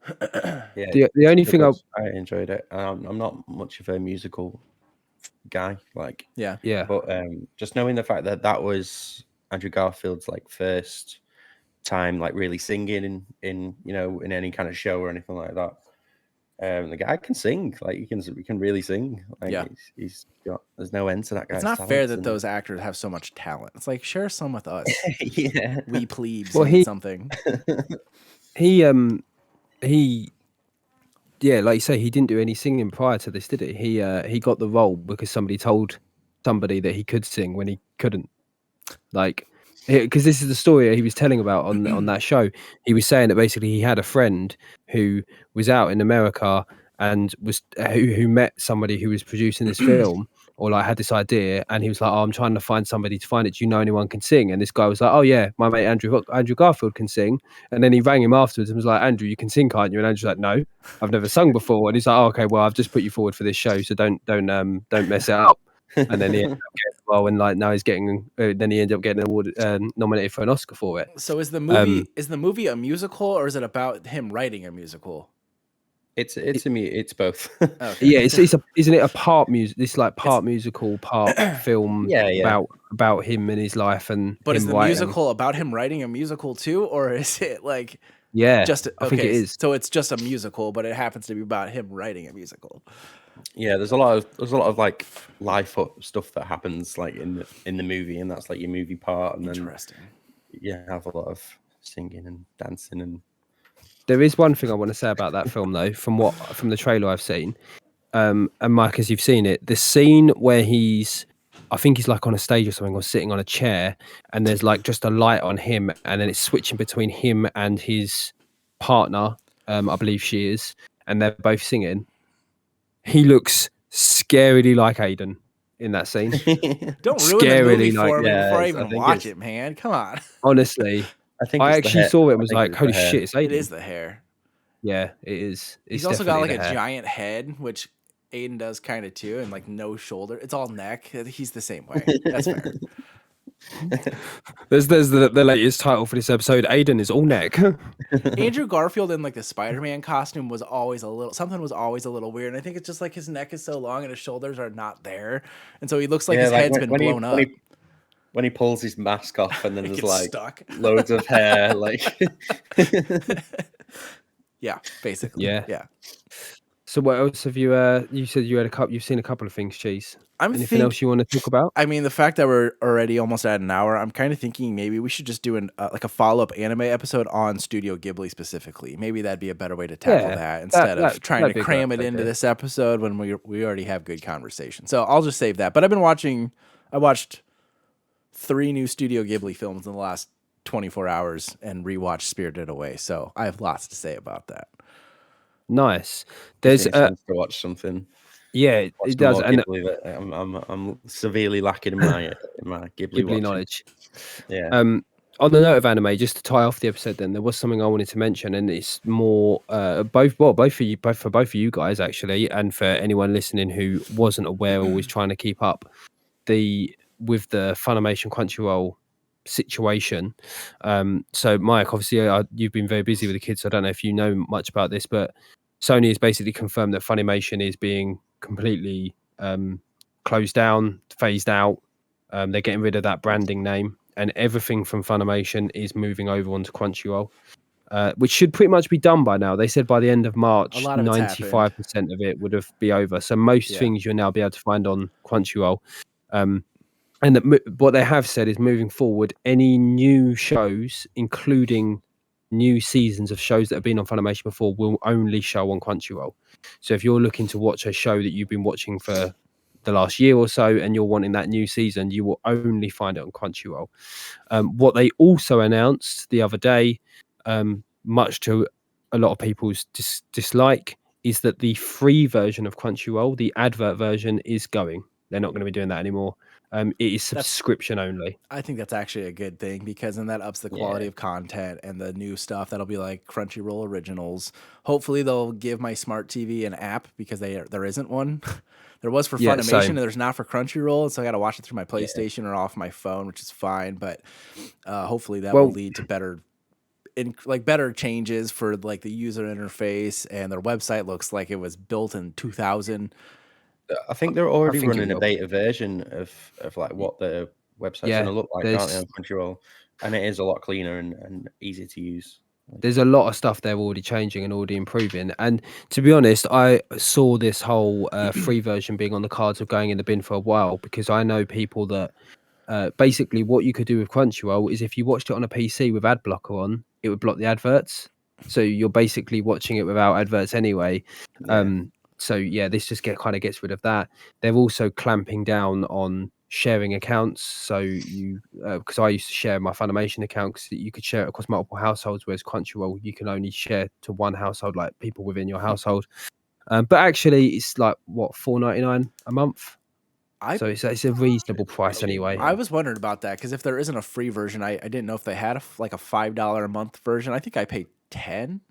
The only thing I enjoyed it. I'm not much of a musical guy, like but just knowing the fact that was Andrew Garfield's like first time like really singing in in any kind of show or anything like that. The guy can sing, like he can really sing. Like Yeah. he's got there's no end to that guy's It's not fair talents. that those actors have so much talent. It's like, share some with us. Yeah. We plebes Well, need something. he yeah, like you say, he didn't do any singing prior to this, did he? He got the role because somebody told somebody that he could sing when he couldn't. Like, because this is the story he was telling about on that show. He was saying that basically he had a friend who was out in America and was who met somebody who was producing this film or like had this idea, and he was like, "Oh, I'm trying to find somebody to find it. Do you know anyone can sing?" And this guy was like, "Oh yeah, my mate Andrew Garfield can sing." And then he rang him afterwards and was like, "Andrew, you can sing, can't you?" And Andrew's like, "No, I've never sung before." And he's like, "Oh, okay, well, I've just put you forward for this show, so don't mess it up." And then he ended up getting well, and like now he's getting. Then he ended up getting awarded, nominated for an Oscar for it. So is the movie a musical, or is it about him writing a musical? It's both. Okay. Yeah, isn't it a part music? This like part musical, part film. Yeah. About him and his life and. But him is the writing. musical about him writing a musical too, or is it like? Yeah, just I think it is. So it's just a musical, but it happens to be about him writing a musical. Yeah, there's a lot of like life stuff that happens like in the movie, and that's like your movie part, and then you have a lot of singing and dancing. And there is one thing I want to say about that film though, from the trailer I've seen, and Mike, as you've seen it, the scene where I think he's like on a stage or something, or sitting on a chair, and there's like just a light on him, and then it's switching between him and his partner, I believe she is, and they're both singing. He looks scarily like Aiden in that scene. Don't ruin the movie for me before I even watch it, man. Come on. Honestly, I actually saw it and was like, holy shit, it's Aiden. It is the hair. Yeah, it is. He's also got like a giant head, which Aiden does kind of too, and like no shoulder. It's all neck. He's the same way. That's fair. There's the latest title for this episode. Aiden is all neck. Andrew Garfield in like the Spider-Man costume was always a little weird, and I think it's just like his neck is so long and his shoulders are not there, and so he looks like his head's been blown up. When he pulls his mask off, and then there's like stuck. Loads of hair, like yeah, basically. Yeah. So what else have you? You said you've seen a couple of things, Cheese. Anything else you want to talk about? I mean, the fact that we're already almost at an hour, I'm kind of thinking maybe we should just do like a follow-up anime episode on Studio Ghibli specifically. Maybe that'd be a better way to tackle that instead of trying to cram it into this episode when we already have good conversation. So I'll just save that. But I watched 3 new Studio Ghibli films in the last 24 hours and rewatched Spirited Away. So I have lots to say about that. Nice. There's to watch something. Yeah, it does. And I'm severely lacking in my Ghibli knowledge. Yeah. On the note of anime, just to tie off the episode, then there was something I wanted to mention, and it's more both for both of you guys actually, and for anyone listening who wasn't aware or was trying to keep up with the Funimation Crunchyroll situation. So Mike, obviously you've been very busy with the kids, so I don't know if you know much about this, but Sony has basically confirmed that Funimation is being completely closed down, phased out. They're getting rid of that branding name, and everything from Funimation is moving over onto Crunchyroll, which should pretty much be done by now. They said by the end of March, 95% of it would be over. So most things you'll now be able to find on Crunchyroll. And what they have said is moving forward, any new shows, including new seasons of shows that have been on Funimation before, will only show on Crunchyroll. So if you're looking to watch a show that you've been watching for the last year or so and you're wanting that new season, you will only find it on Crunchyroll. What they also announced the other day, much to a lot of people's dislike, is that the free version of Crunchyroll, the advert version, is going. They're not going to be doing that anymore. It is subscription only. I think that's actually a good thing, because then that ups the quality of content and the new stuff that'll be like Crunchyroll Originals. Hopefully they'll give my smart TV an app, because there isn't one. There was for Funimation and there's not for Crunchyroll, so I got to watch it through my PlayStation or off my phone, which is fine. But hopefully that will lead to better changes for like the user interface, and their website looks like it was built in 2000. I think they're already running a beta version of like what the websites Yeah, going to look like, aren't they, there's on Crunchyroll? And it is a lot cleaner and easy to use. there's a lot of stuff they're already changing and already improving. And to be honest, I saw this whole free version being on the cards of going in the bin for a while, because I know people that basically what you could do with Crunchyroll is if you watched it on a PC with ad blocker on, it would block the adverts. So you're basically watching it without adverts anyway. Yeah. So yeah, this just kind of gets rid of that. They're also clamping down on sharing accounts. So you, because I used to share my Funimation account, because you could share it across multiple households, whereas Crunchyroll you can only share to one household, like people within your household. But actually, it's like what, $4.99 a month. I So it's a reasonable price anyway. I was wondering about that because if there isn't a free version, I didn't know if they had like a $5 a month version. I think I paid 10,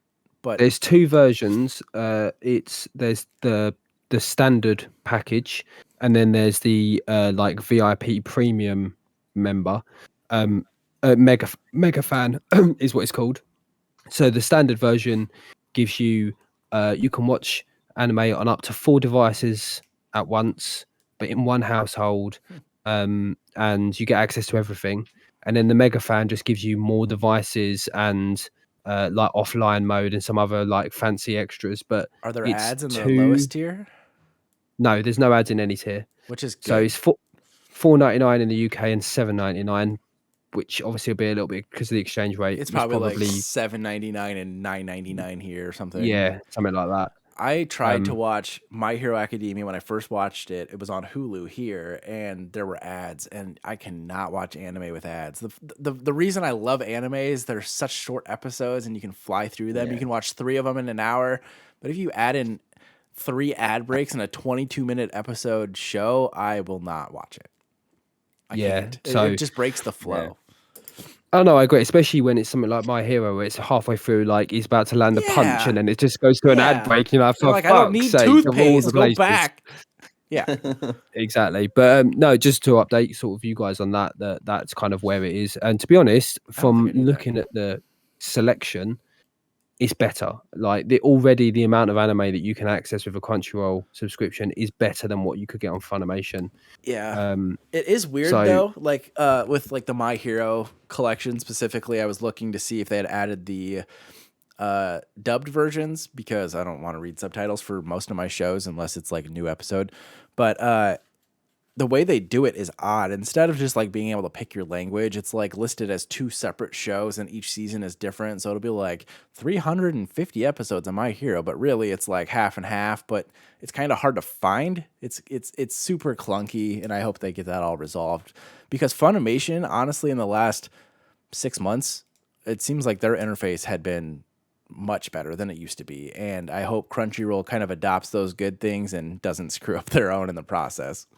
but There's two versions. There's the standard package, and then there's the like VIP premium member. Mega fan is what it's called. So the standard version gives you you can watch anime on up to 4 devices at once, but in one household, and you get access to everything. And then the Mega Fan just gives you more devices and like offline mode and some other like fancy extras. But are there it's ads in the lowest tier? no, there's no ads in any tier. Which is good. So it's $4.99 in the UK and $7.99, which obviously will be a little bit because of the exchange rate. It's probably like $7.99 and $9.99 here or something. Yeah, something like that. I tried to watch My Hero Academia when I first watched it. It was on Hulu here, and there were ads, and I cannot watch anime with ads. The reason I love anime is they're such short episodes, and you can fly through them. You can watch 3 of them in an hour. But if you add in 3 ad breaks in a 22-minute episode show, I will not watch it. I can't. It just breaks the flow. Yeah. Oh no, I agree. Especially when it's something like My Hero, where it's halfway through, like he's about to land a punch, and then it just goes to an ad break. You know, for like, I don't need toothpaste. Go back. Yeah, exactly. But no, just to update sort of you guys on that's kind of where it is. And to be honest, from looking at the selection, it's better. Like the amount of anime that you can access with a Crunchyroll subscription is better than what you could get on Funimation. Yeah. It is weird though. Like with like the My Hero collection specifically, I was looking to see if they had added the dubbed versions, because I don't want to read subtitles for most of my shows unless it's like a new episode. But the way they do it is odd. Instead of just like being able to pick your language, it's like listed as 2 separate shows, and each season is different. So it'll be like 350 episodes of My Hero, but really it's like half and half. But it's kind of hard to find. It's super clunky, and I hope they get that all resolved, because Funimation, honestly, in the last 6 months, it seems like their interface had been much better than it used to be. And I hope Crunchyroll kind of adopts those good things and doesn't screw up their own in the process.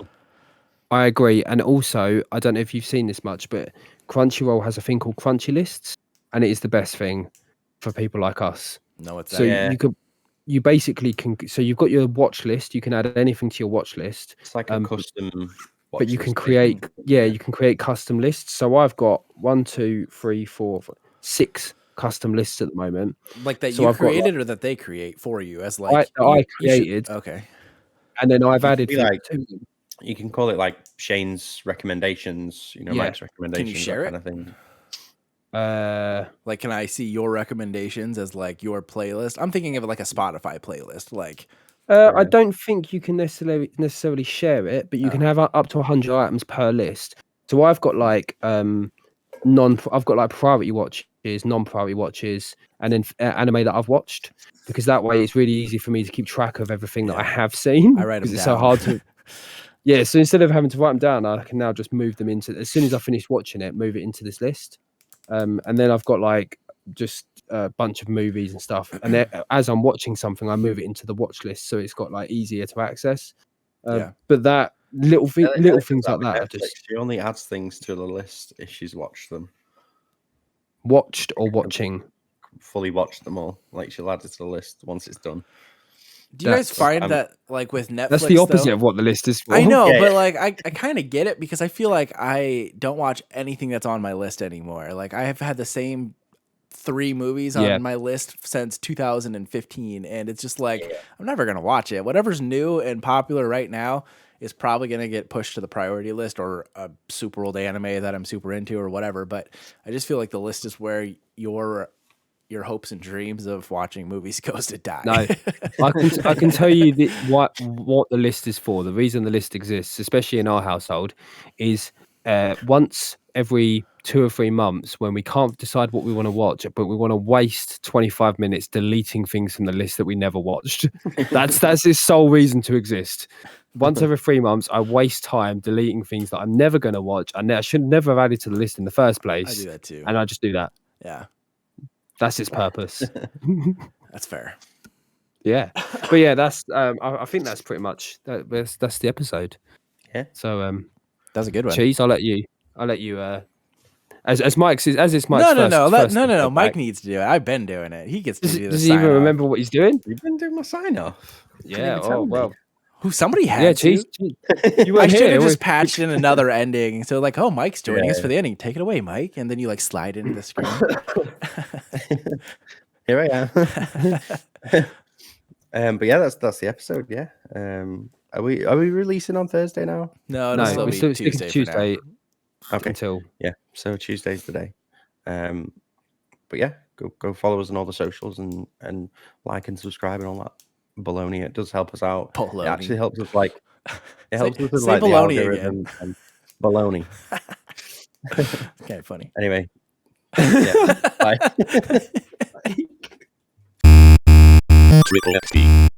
I agree. And also, I don't know if you've seen this much, but Crunchyroll has a thing called Crunchy Lists, and it is the best thing for people like us. No, it's you basically can. So you've got your watch list. You can add anything to your watch list. It's like a custom watch but you can list create, you can create custom lists. So I've got 1, 2, 3, 4, 6 custom lists at the moment. Like that you created, or that they create for you as like I created. Okay. And then I've added like you can call it like Shane's recommendations, Mike's recommendations, can you share that kind of thing. Like, can I see your recommendations as like your playlist? I'm thinking of it like a Spotify playlist. Like, I don't think you can necessarily share it, but you can have up to 100 items per list. So I've got like I've got like priority watches, non-priority watches, and then anime that I've watched, because that way it's really easy for me to keep track of everything that I have seen. I write them down. It's so hard to. Yeah, so instead of having to write them down, I can now just move them into, as soon as I finish watching it, move it into this list. And then I've got like just a bunch of movies and stuff. And then, as I'm watching something, I move it into the watch list, so it's got like easier to access. But that little things like that are just. She only adds things to the list if she's watched them. Watched or watching? Fully watched them all. Like, she'll add it to the list once it's done. Do you guys find that like with Netflix? That's the opposite of what the list is for. I know, but like I kind of get it, because I feel like I don't watch anything that's on my list anymore. Like I have had the same 3 movies on my list since 2015, and it's just like I'm never gonna watch it. Whatever's new and popular right now, is probably going to get pushed to the priority list or a super old anime that I'm super into or whatever. But I just feel like the list is where your hopes and dreams of watching movies goes to die. No, I can tell you what the list is for. The reason the list exists, especially in our household, is once every 2 or 3 months when we can't decide what we want to watch, but we want to waste 25 minutes deleting things from the list that we never watched. That's its sole reason to exist. Once every 3 months, I waste time deleting things that I'm never going to watch. I should never have added to the list in the first place. I do that too. And I just do that. Yeah. That's its purpose. That's fair. Yeah, but yeah, that's I think that's pretty much that's the episode. Yeah. So that's a good one. Cheese, I'll let you as Mike's first No. Mike needs to do it. I've been doing it. He gets to do the Does he even remember what he's doing? You've been doing my sign off. Yeah. Oh well. Who somebody had? Yeah, to. Cheese. You I should have just patched in another ending. So like, oh, Mike's joining us for the ending. Take it away, Mike, and then you like slide into the screen. Here I am. But yeah, that's the episode. Yeah. Are we releasing on Thursday now? No, we're still Tuesday. Okay. Until so Tuesday's the day. But yeah, go follow us on all the socials and like and subscribe and all that baloney. It does help us out. Baloney. It actually helps us with say like baloney the algorithm again. and baloney. Okay, funny. Anyway, yeah, bye. Triple XP.